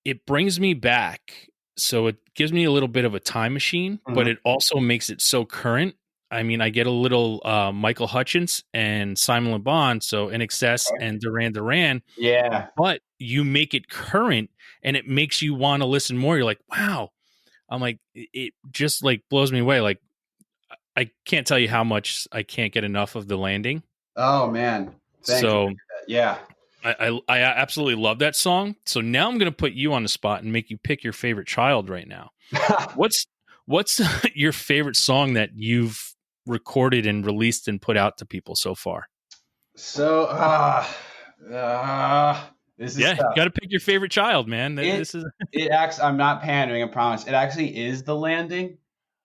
It brings me back. So it gives me a little bit of a time machine, but Mhm. it also makes it so current. I mean, I get a little Michael Hutchence and Simon Le Bon, so In Excess and Duran Duran, Yeah. but you make it current and it makes you want to listen more. You're like, wow. I'm like, it just like blows me away. Like, I can't tell you how much I can't get enough of The Landing. Oh man. Thanks. So Yeah. I absolutely love that song. So now I'm going to put you on the spot and make you pick your favorite child right now. What's your favorite song that you've recorded and released and put out to people so far? So, this is Yeah, you tough. got to pick your favorite child, man. It This is it actually, I'm not pandering, I promise. It actually is The Landing.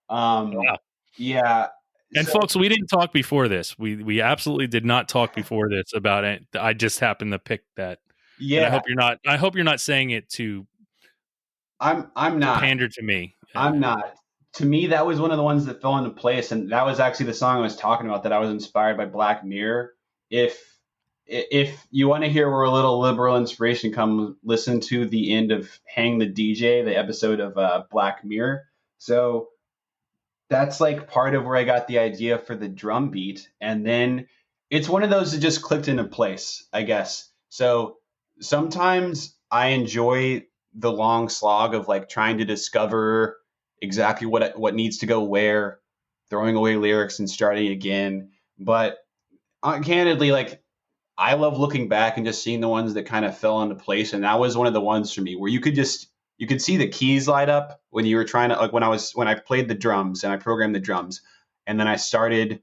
Um, wow. yeah. And So folks, we didn't talk before this. We absolutely did not talk before this about it. I just happened to pick that, and I yeah, hope you're not. I hope you're not saying it to I'm not. pander to me. I'm not. To me, that was one of the ones that fell into place, and that was actually the song I was talking about. That I was inspired by Black Mirror. If you want to hear where a little liberal inspiration comes, listen to the end of Hang the DJ, the episode of Black Mirror. So that's like part of where I got the idea for the drum beat. And then it's one of those that just clicked into place, I guess. So sometimes I enjoy the long slog of like trying to discover exactly what needs to go where, throwing away lyrics and starting again. But candidly, like I love looking back and just seeing the ones that kind of fell into place. And that was one of the ones for me where you could see the keys light up when you were trying to, like when I played the drums and I programmed the drums and then I started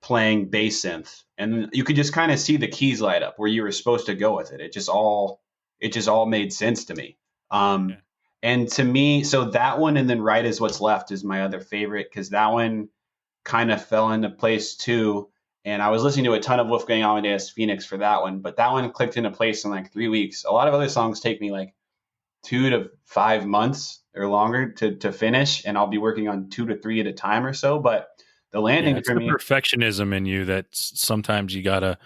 playing bass synth and you could just kind of see the keys light up where you were supposed to go with it. It just all made sense to me. Um, Yeah. and to me, so that one and then Right Is What's Left is my other favorite because that one kind of fell into place too. And I was listening to a ton of Wolfgang Amadeus Phoenix for that one, but that one clicked into place in like 3 weeks. A lot of other songs take me like 2 to 5 months or longer to finish, and I'll be working on 2 to 3 at a time or so. But the Yeah, landing it's for the me, perfectionism in you that sometimes you gotta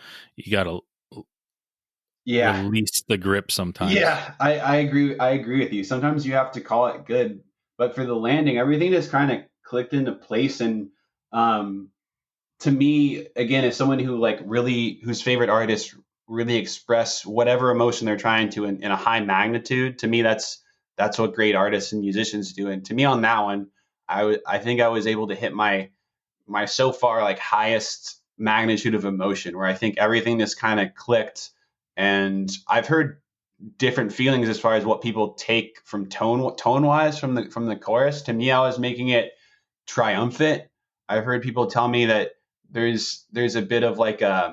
yeah, release the grip sometimes. yeah, I agree. I agree with you. Sometimes you have to call it good, but for the landing, everything just kind of clicked into place. And um, to me, again, as someone who like really whose favorite artists really express whatever emotion they're trying to in a high magnitude, to me that's what great artists and musicians do. And to me, on that one, I think I was able to hit my so far like highest magnitude of emotion, where I think everything just kind of clicked. And I've heard different feelings as far as what people take from tone wise from the chorus. To me, I was making it triumphant. I've heard people tell me that there's a bit of like uh,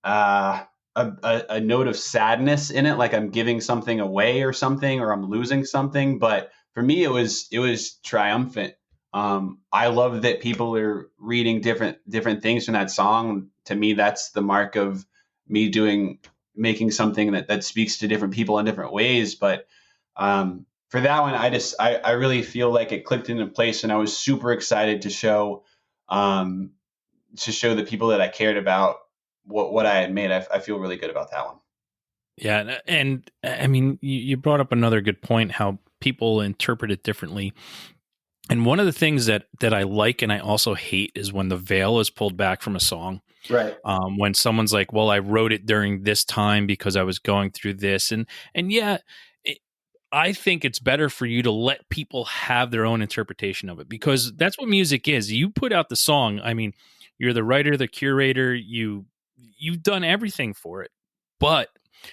a note of sadness in it, like I'm giving something away or something, or I'm losing something. But for me, it was triumphant. I love that people are reading different things from that song. To me, that's the mark of me making something that speaks to different people in different ways. But for that one, I really feel like it clicked into place, and I was super excited um, to show the people that I cared about what I had made. I feel really good about that one. Yeah, and I mean, you brought up another good point, how people interpret it differently. And one of the things that I like and I also hate is when the veil is pulled back from a song. Right. When someone's like, "Well, I wrote it during this time because I was going through this," and yeah, it, I think it's better for you to let people have their own interpretation of it, because that's what music is. You put out the song. I mean, you're the writer, the curator. You've done everything for it, but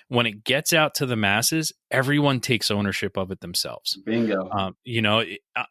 when it gets out to the masses, everyone takes ownership of it themselves. Bingo.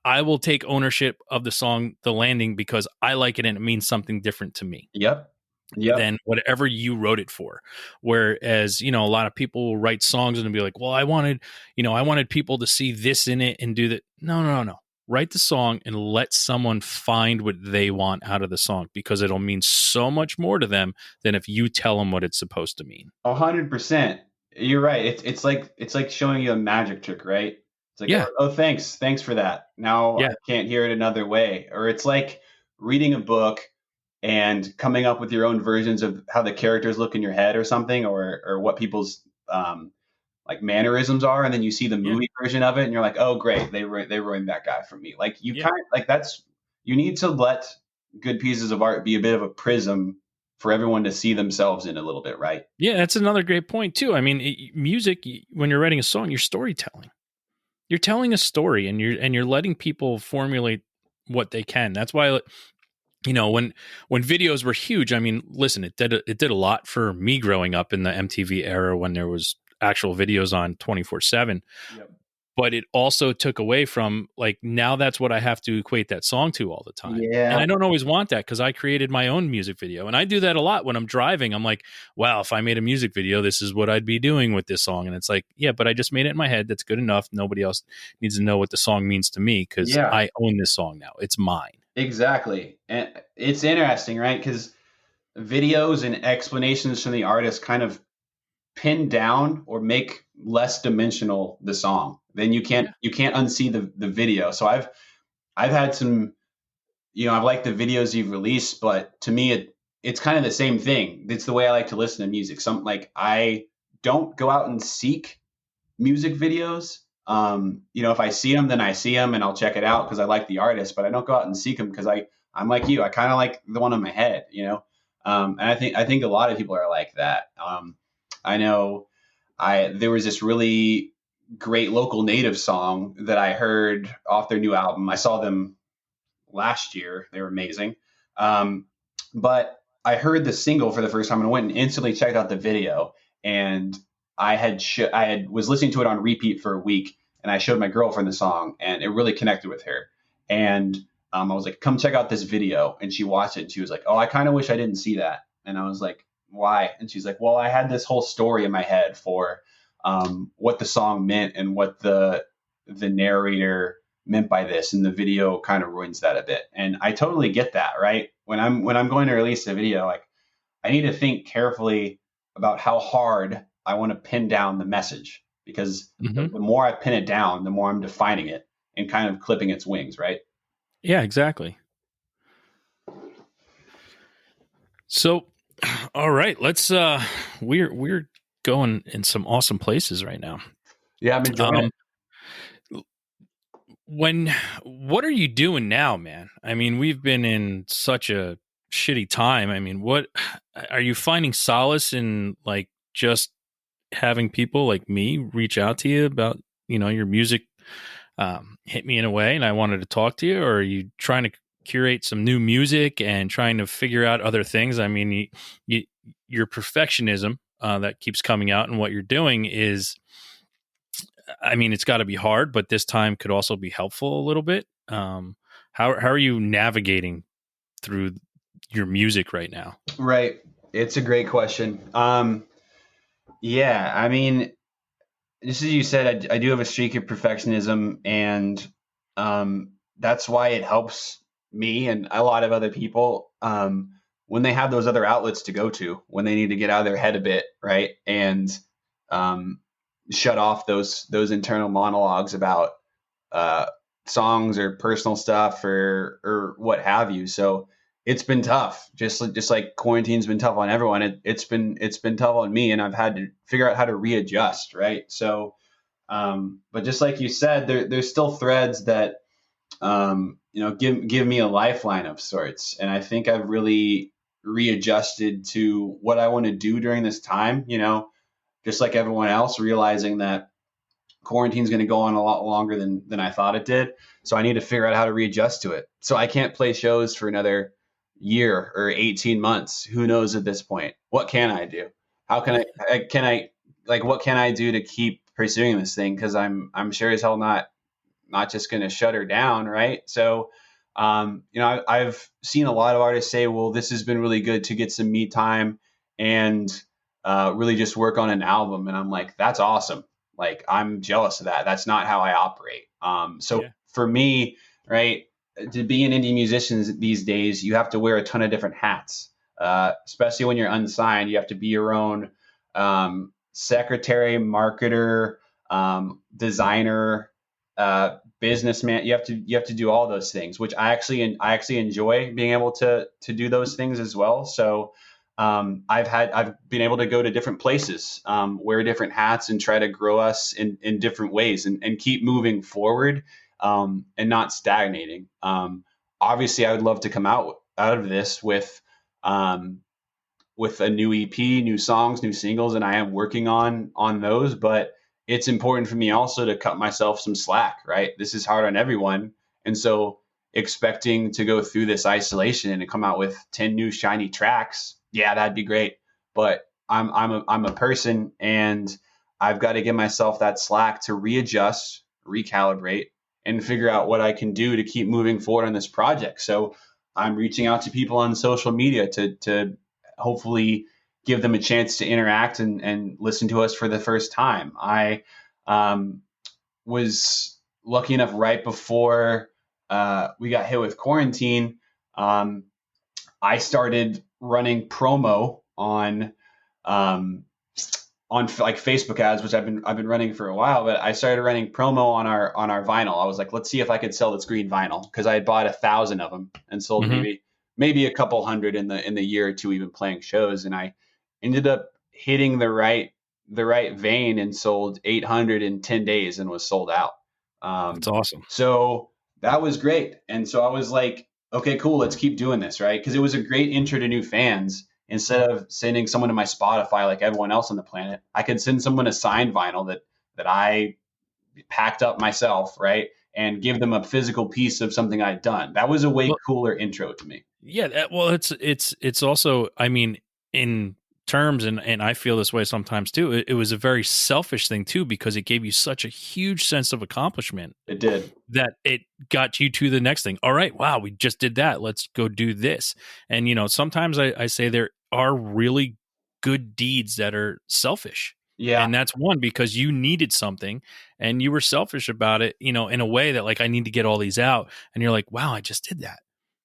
I will take ownership of the song "The Landing" because I like it and it means something different to me Yep. Yep. than whatever you wrote it for. Whereas, a lot of people will write songs and be like, well, I wanted people to see this in it and do that. No, no, no, no. Write the song and let someone find what they want out of the song, because it'll mean so much more to them than if you tell them what it's supposed to mean. 100%. You're right. It's like showing you a magic trick, right? It's like, Yeah. oh, thanks for that. Now I Yeah. can't hear it another way. Or it's like reading a book and coming up with your own versions of how the characters look in your head or something, or what people's like mannerisms are, and then you see the Yeah. movie version of it, and you're like, oh, great, they ruined that guy for me. Like you Yeah. kind of like that's you need to let good pieces of art be a bit of a prism for everyone to see themselves in a little bit, right? Yeah. That's another great point, too. I mean, music, when you're writing a song, you're storytelling. You're telling a story, and you're letting people formulate what they can. That's why, when videos were huge, I mean, listen, it did a lot for me growing up in the MTV era when there was actual videos on 24/7, Yep. but it also took away from, like, now that's what I have to equate that song to all the time. And Yeah, I don't always want that, because I created my own music video, and I do that a lot when I'm driving. I'm like, wow, if I made a music video, this is what I'd be doing with this song. And it's like, yeah, but I just made it in my head. That's good enough. Nobody else needs to know what the song means to me, because yeah, I own this song now. It's mine. exactly. And it's interesting, right? Because videos and explanations from the artist kind of pin down or make less dimensional the song. Then Yeah. you can't unsee the video. So I've had some, I've liked the videos you've released, but to me, it's kind of the same thing. It's the way I like to listen to music. Some like I don't go out and seek music videos. If I see them, then I see them and I'll check it out because I like the artist. But I don't go out and seek them because I'm like you. I kind of like the one in my head. And I think a lot of people are like that. I know there was this really great local native song that I heard off their new album. I saw them last year. They were amazing. But I heard the single for the first time and went and instantly checked out the video. And I had was listening to it on repeat for a week, and I showed my girlfriend the song, and it really connected with her. And I was like, "Come check out this video," and she watched it, and she was like, "Oh, I kind of wish I didn't see that." And I was like, "Why?" And she's like, "Well, I had this whole story in my head for what the song meant and what the narrator meant by this, and the video kind of ruins that a bit." And I totally get that, right? When I'm going to release a video, like I need to think carefully about how hard I want to pin down the message, because Hmm. the more I pin it down, the more I'm defining it and kind of clipping its wings, right? Yeah, exactly. So, all right, let's we're going in some awesome places right now. Yeah, I'm enjoying Um it. when what are you doing now, man? I mean, we've been in such a shitty time. I mean, what are you finding solace in, like just having people like me reach out to you about, your music hit me in a way and I wanted to talk to you, or are you trying to curate some new music and trying to figure out other things? I mean, you your perfectionism that keeps coming out and what you're doing is, I mean, it's got to be hard, but this time could also be helpful a little bit. How are you navigating through your music right now? Right. It's a great question. Yeah, I mean, just as you said, I do have a streak of perfectionism, and that's why it helps me and a lot of other people when they have those other outlets to go to, when they need to get out of their head a bit, right? And um, shut off those internal monologues about uh, songs or personal stuff or what have you. So it's been tough, just like quarantine's been tough on everyone. It's been tough on me, and I've had to figure out how to readjust, right? So, but just like you said, there's still threads that give me a lifeline of sorts, and I think I've really readjusted to what I want to do during this time. Just like everyone else, realizing that quarantine's going to go on a lot longer than I thought it did. So I need to figure out how to readjust to it. So I can't play shows for another year or 18 months. Who knows at this point? What can I do? How can I like what can I do to keep pursuing this thing? Because I'm sure as hell not just going to shut her down, right? So I've seen a lot of artists say, well, this has been really good to get some me time and really just work on an album. And I'm like, that's awesome. Like, I'm jealous of that. That's not how I operate. So Yeah. for me, right, to be an indie musician these days, you have to wear a ton of different hats, especially when you're unsigned. You have to be your own secretary, marketer, designer, businessman. You have to do all those things, which I actually enjoy being able to do those things as well. So I've been able to go to different places, wear different hats, and try to grow us in different ways, and keep moving forward, and not stagnating. Obviously, I would love to come out of this with a new EP, new songs, new singles, and I am working on those. But it's important for me also to cut myself some slack. Right, this is hard on everyone, and so expecting to go through this isolation and to come out with 10 new shiny tracks, yeah, that'd be great. But I'm a person, and I've got to give myself that slack to readjust, recalibrate, and figure out what I can do to keep moving forward on this project. So I'm reaching out to people on social media to hopefully give them a chance to interact and listen to us for the first time. I um, was lucky enough right before we got hit with quarantine. Um, I started running promo um, on like Facebook ads, which I've been running for a while. But I started running promo on our vinyl. I was like, let's see if I could sell this green vinyl, because I had bought 1,000 of them and sold Hmm. maybe a couple hundred in the year or two, even playing shows. And I ended up hitting the right vein and sold 800 in 10 days and was sold out. That's Um, awesome. so that was great. And so I was like, okay, cool, let's keep doing this, right? Because it was a great intro to new fans. Instead of sending someone to my Spotify like everyone else on the planet, I could send someone a signed vinyl that I packed up myself, right? And give them a physical piece of something I'd done. That was a way Well, cooler intro to me. Yeah, well, it's also, I mean, in terms, and I feel this way sometimes too. It was a very selfish thing too, because it gave you such a huge sense of accomplishment It did. that it got you to the next thing. All right, wow, we just did that. Let's go do this. And sometimes I say there are really good deeds that are selfish. Yeah. And that's one because you needed something and you were selfish about it, in a way that like I need to get all these out. And you're like, wow, I just did that.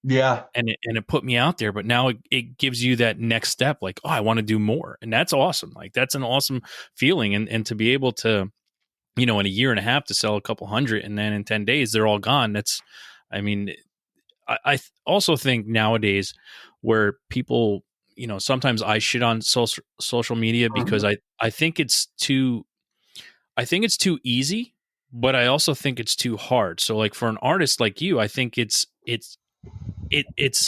Yeah. And it put me out there, but now it gives you that next step, like, oh, I want to do more. And that's awesome. Like that's an awesome feeling. And to be able to, in a year and a half to sell a couple hundred, and then in 10 days they're all gone. That's, I mean, I also think nowadays where people, sometimes I shit on social media because Mhm. I think it's too, easy, but I also think it's too hard. So like for an artist like you, I think it's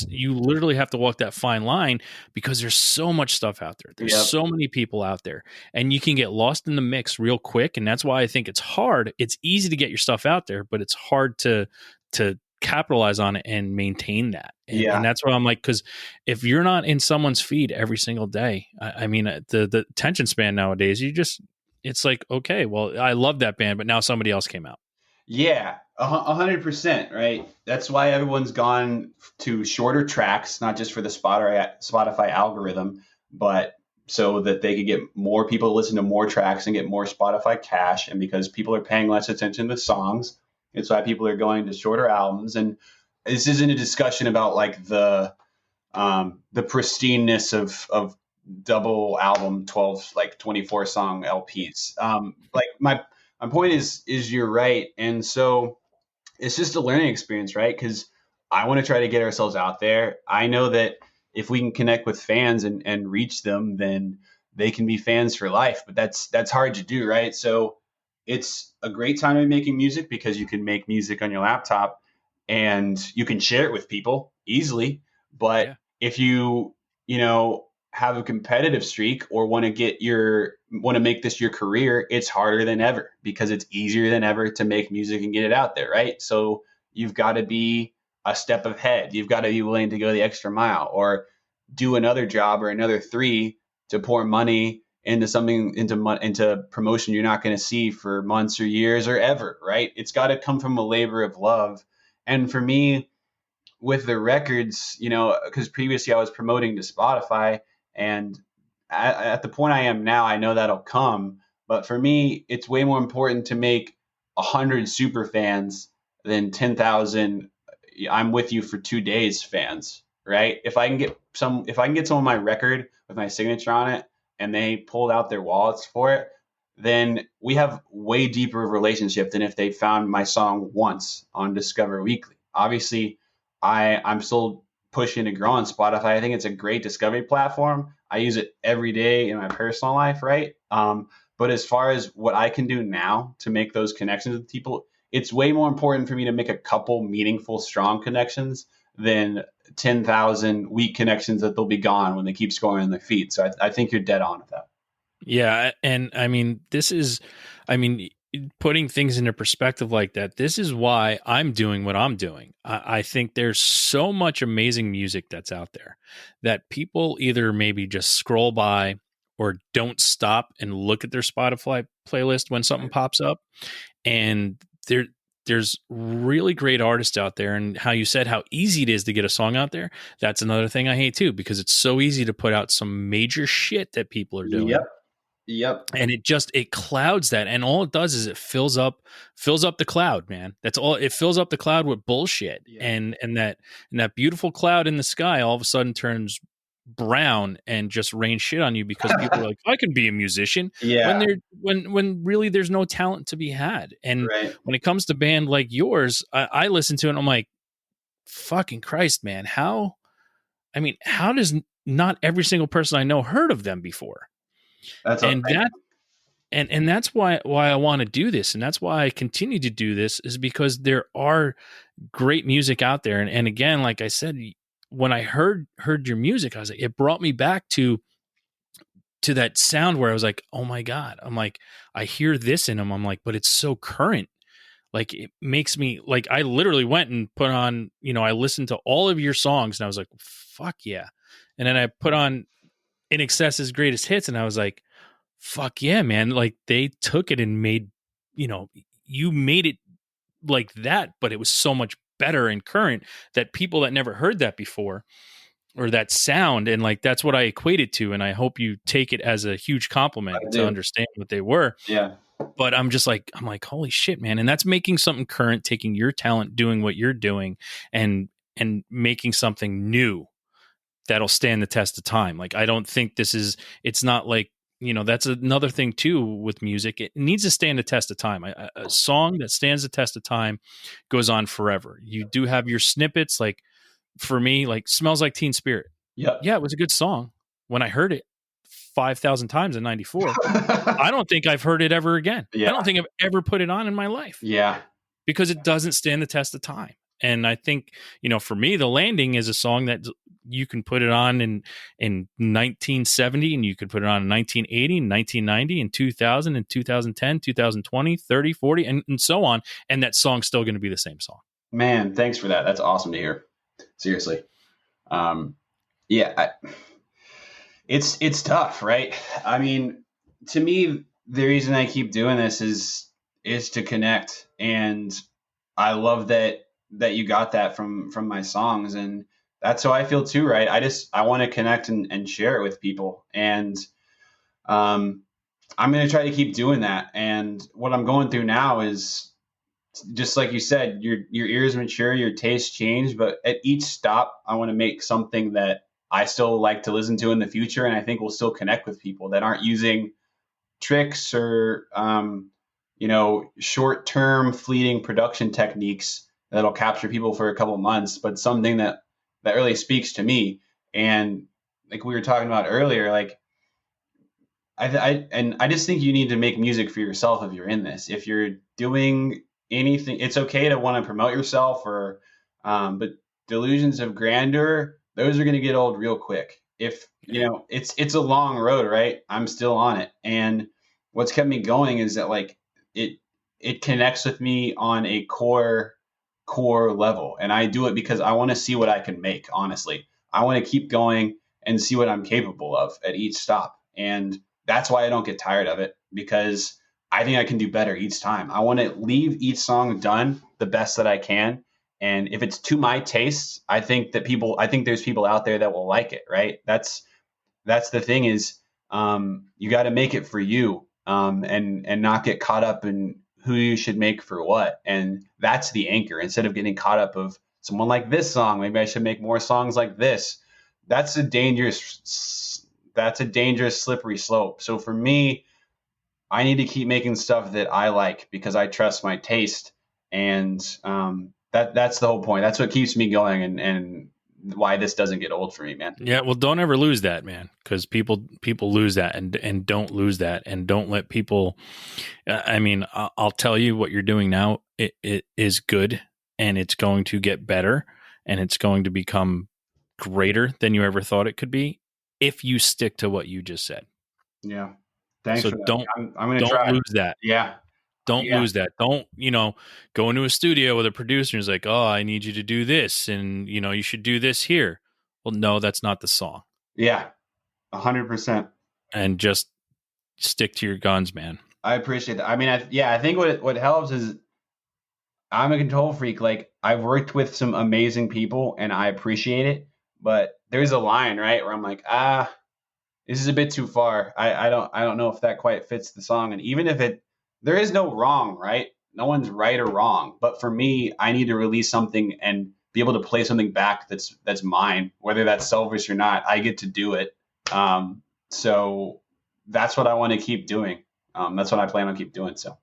you literally have to walk that fine line because there's so much stuff out there. There's Yep. so many people out there, and you can get lost in the mix real quick. And that's why I think it's hard. It's easy to get your stuff out there, but it's hard to capitalize on it and maintain that. And Yeah. that's why I'm like, because if you're not in someone's feed every single day, I mean, the attention span nowadays, it's like, okay, well, I love that band, but now somebody else came out. Yeah, 100%, right? That's why everyone's gone to shorter tracks, not just for the Spotify algorithm, but so that they could get more people to listen to more tracks and get more Spotify cash. And because people are paying less attention to songs, it's why people are going to shorter albums. And this isn't a discussion about like the pristineness of double album 12 like 24 song LPs. Like my point is you're right, and so it's just a learning experience, right? Because I want to try to get ourselves out there. I know that if we can connect with fans and reach them, then they can be fans for life. But that's hard to do, right? So it's a great time to be making music because you can make music on your laptop and you can share it with people easily. But Yeah. if have a competitive streak or want to make this your career, it's harder than ever because it's easier than ever to make music and get it out there, right? So you've got to be a step ahead. You've got to be willing to go the extra mile or do another job or another three to pour money into something into promotion you're not going to see for months or years or ever, right? It's got to come from a labor of love. And for me, with the records, because previously I was promoting to Spotify, and at the point I am now, I know that'll come. But for me, it's way more important to make 100 super fans than 10,000. I'm with you for 2 days fans, right? If I can get some of my record with my signature on it, and they pulled out their wallets for it, then we have way deeper of a relationship than if they found my song once on Discover Weekly. Obviously, I'm still pushing to grow on Spotify. I think it's a great discovery platform. I use it every day in my personal life, right? But as far as what I can do now to make those connections with people, it's way more important for me to make a couple meaningful, strong connections than 10,000 weak connections that they'll be gone when they keep scoring in their feed. So I think you're dead on with that. Yeah, and I mean, putting things into perspective like that, this is why I'm doing what I'm doing. I think there's so much amazing music that's out there that people either maybe just scroll by or don't stop and look at their Spotify playlist when something pops up. And there's really great artists out there, and how you said how easy it is to get a song out there. That's another thing I hate too, because it's so easy to put out some major shit that people are Yep. doing, Yep. and it clouds that, and all it does is it fills up the cloud, man. That's all. It fills up the cloud with bullshit, Yeah. and that beautiful cloud in the sky all of a sudden turns brown and just rains shit on you because people are like, I can be a musician, when Yeah. they're when really there's no talent to be had. And Right. when it comes to band like yours, I listen to it and I'm like, fucking Christ, man, how does not every single person I know heard of them before? That's a And that and that's why I want to do this, and that's why I continue to do this, is because there are great music out there. And again, like I said, when I heard your music, I was like, it brought me back to that sound where I was like, oh my God, I'm like, I hear this in them. I'm like, but it's so current. like it makes me like, I literally went and put on, I listened to all of your songs and I was like, fuck yeah. And then I put on In Excess's greatest hits and I was like, fuck yeah, man. Like they took it and made, you made it like that, but it was so much better and current that people that never heard that before, or that sound, and like that's what I equate it to. And I hope you take it as a huge compliment I to do. understand what they were. Yeah. But I'm like, holy shit, man. And that's making something current, taking your talent, doing what you're doing, and making something new that'll stand the test of time. Like, I don't think it's not like, that's another thing too with music. It needs to stand the test of time. A song that stands the test of time goes on forever. You do have your snippets. Like for me, like Smells Like Teen Spirit. Yep. Yeah, it was a good song when I heard it 5,000 times in 94. I don't think I've heard it ever again. Yeah. I don't think I've ever put it on in my life. Yeah. Because it doesn't stand the test of time. And I think, for me, The Landing is a song that you can put it on in 1970, and you could put it on in 1980, 1990, and 2000, and 2010, 2020, 30, 40, and so on. And that song's still going to be the same song. Man, thanks for that. That's awesome to hear. Seriously. Yeah, it's tough, right? I mean, to me, the reason I keep doing this is to connect, and I love that you got that from my songs, and that's how I feel too, right? I want to connect and share it with people, and I'm going to try to keep doing that. And what I'm going through now is just like you said, your ears mature, your tastes change, but at each stop, I want to make something that I still like to listen to in the future, and I think will still connect with people that aren't using tricks or short-term fleeting production techniques that'll capture people for a couple months, but something that really speaks to me. And like we were talking about earlier, like I just think you need to make music for yourself if you're in this. If you're doing anything, it's okay to want to promote yourself, or but delusions of grandeur, those are going to get old real quick. If it's a long road, right? I'm still on it, and what's kept me going is that like it connects with me on a core level, and I do it because I want to see what I can make. Honestly, I want to keep going and see what I'm capable of at each stop, and that's why I don't get tired of it, because I think I can do better each time. I want to leave each song done the best that I can. And if it's to my tastes, I think there's people out there that will like it, right? That's the thing is, you got to make it for you, and not get caught up in who you should make for what. And that's the anchor, instead of getting caught up of someone like this song, maybe I should make more songs like this. That's a dangerous slippery slope. So for me, I need to keep making stuff that I like because I trust my taste, and that's the whole point. That's what keeps me going, and why this doesn't get old for me, man. Yeah, well, don't ever lose that, man, because people lose that, and don't lose that, and don't let people. I mean, I'll tell you what you're doing now. It is good, and it's going to get better, and it's going to become greater than you ever thought it could be if you stick to what you just said. Yeah. Thanks so for that. don't I'm going to try. lose that. Yeah. Don't lose that. Don't, go into a studio with a producer and is like, oh, I need you to do this, and you should do this here. Well, no, that's not the song. Yeah. 100%. And just stick to your guns, man. I appreciate that. I mean, I think what helps is I'm a control freak. Like, I've worked with some amazing people and I appreciate it, but there's a line, right, where I'm like, this is a bit too far. I don't know if that quite fits the song. And even if there is no wrong, right? No one's right or wrong. But for me, I need to release something and be able to play something back that's mine, whether that's selfish or not. I get to do it. So that's what I want to keep doing. That's what I plan on keep doing. So,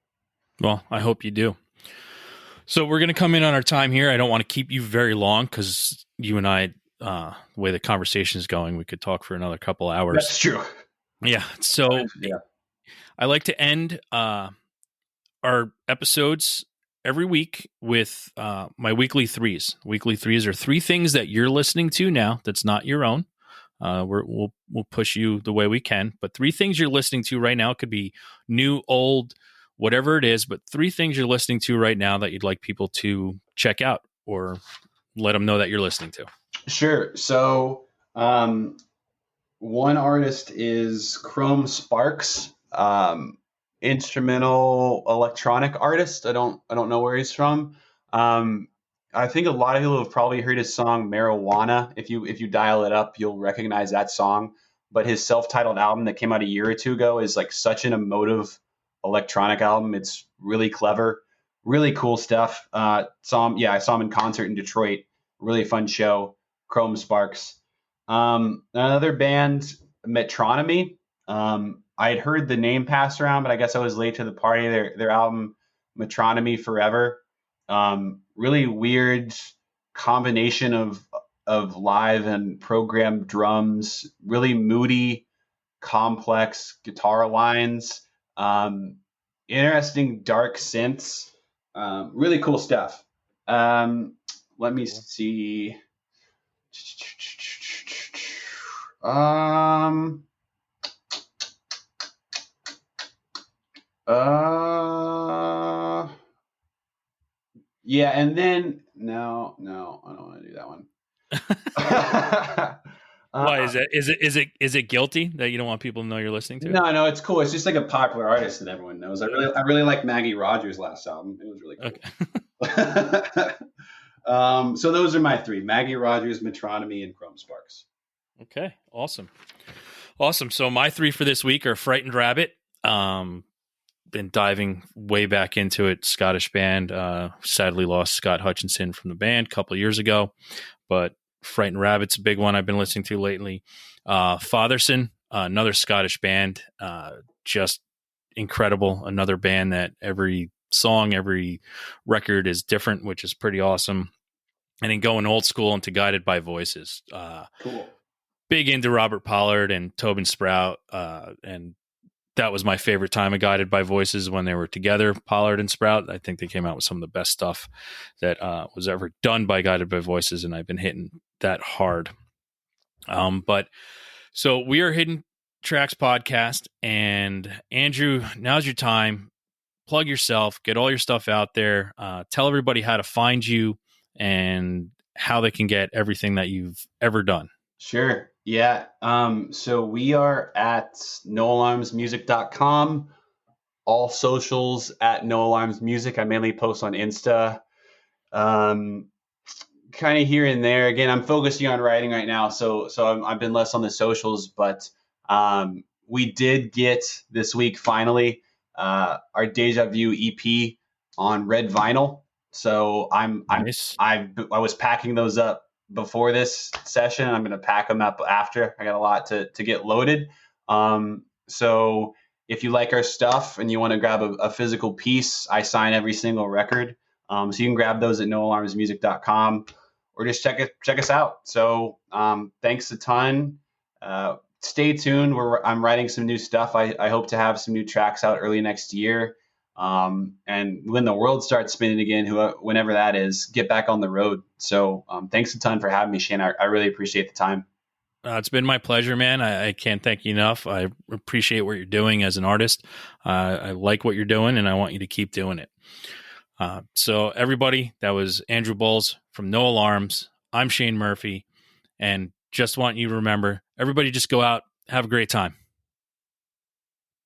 well, I hope you do. So we're going to come in on our time here. I don't want to keep you very long because you and I, the way the conversation is going, we could talk for another couple hours. That's true. Yeah. So yeah. I like to end our episodes every week with my weekly threes. Weekly threes are three things that you're listening to now that's not your own. We'll push you the way we can, but three things you're listening to right now. It could be new, old, whatever it is, but 3 things you're listening to right now that you'd like people to check out or let them know that you're listening to. Sure. So, one artist is Chrome Sparks, instrumental electronic artist. I don't know where he's from. Um, I think a lot of people have probably heard his song "Marijuana." If you dial it up, you'll recognize that song. But his self-titled album that came out a year or two ago is like such an emotive electronic album. It's really clever, really cool stuff. I saw him in concert in Detroit. Really fun show. Chrome Sparks. Another band, Metronomy. I had heard the name passed around, but I guess I was late to the party. Their album, Metronomy Forever. Really weird combination of live and programmed drums. Really moody, complex guitar lines. Interesting dark synths. Really cool stuff. Let me see. Um. Yeah, and then no, I don't want to do that one. Why is it guilty that you don't want people to know you're listening to it? No, it's cool. It's just like a popular artist that everyone knows. I really like Maggie Rogers' last album. It was really cool. Okay. So those are my 3: Maggie Rogers, Metronomy, and Chrome Sparks. Okay, awesome. So my 3 for this week are Frightened Rabbit. Been diving way back into it. Scottish band. Sadly lost Scott Hutchinson from the band a couple of years ago, but Frightened Rabbit's a big one I've been listening to lately. Fatherson, another Scottish band, just incredible. Another band that every song, every record is different, which is pretty awesome. And then going old school into Guided by Voices. Cool. Big into Robert Pollard and Tobin Sprout, and that was my favorite time of Guided by Voices when they were together, Pollard and Sprout. I think they came out with some of the best stuff that was ever done by Guided by Voices, and I've been hitting that hard. But so we are Hidden Tracks Podcast, and Andrew, now's your time. Plug yourself, get all your stuff out there. Tell everybody how to find you and how they can get everything that you've ever done. Sure. Yeah. So we are at noalarmsmusic.com. All socials at noalarmsmusic. I mainly post on Insta. Kind of here and there. Again, I'm focusing on writing right now, so I've been less on the socials. But we did get this week finally our Deja View EP on red vinyl. So Nice. I was packing those up before this session. I'm going to pack them up after. I got a lot to get loaded. So if you like our stuff and you want to grab a physical piece, I sign every single record. So you can grab those at noalarmsmusic.com or just check us out. So thanks a ton. Stay tuned. I'm writing some new stuff. I hope to have some new tracks out early next year. And when the world starts spinning again, whenever that is, get back on the road. So thanks a ton for having me, Shane. I really appreciate the time. It's been my pleasure, man. I can't thank you enough. I appreciate what you're doing as an artist. I like what you're doing, and I want you to keep doing it. So everybody, that was Andrew Boles from No Alarms. I'm Shane Murphy, and just want you to remember, everybody just go out, have a great time.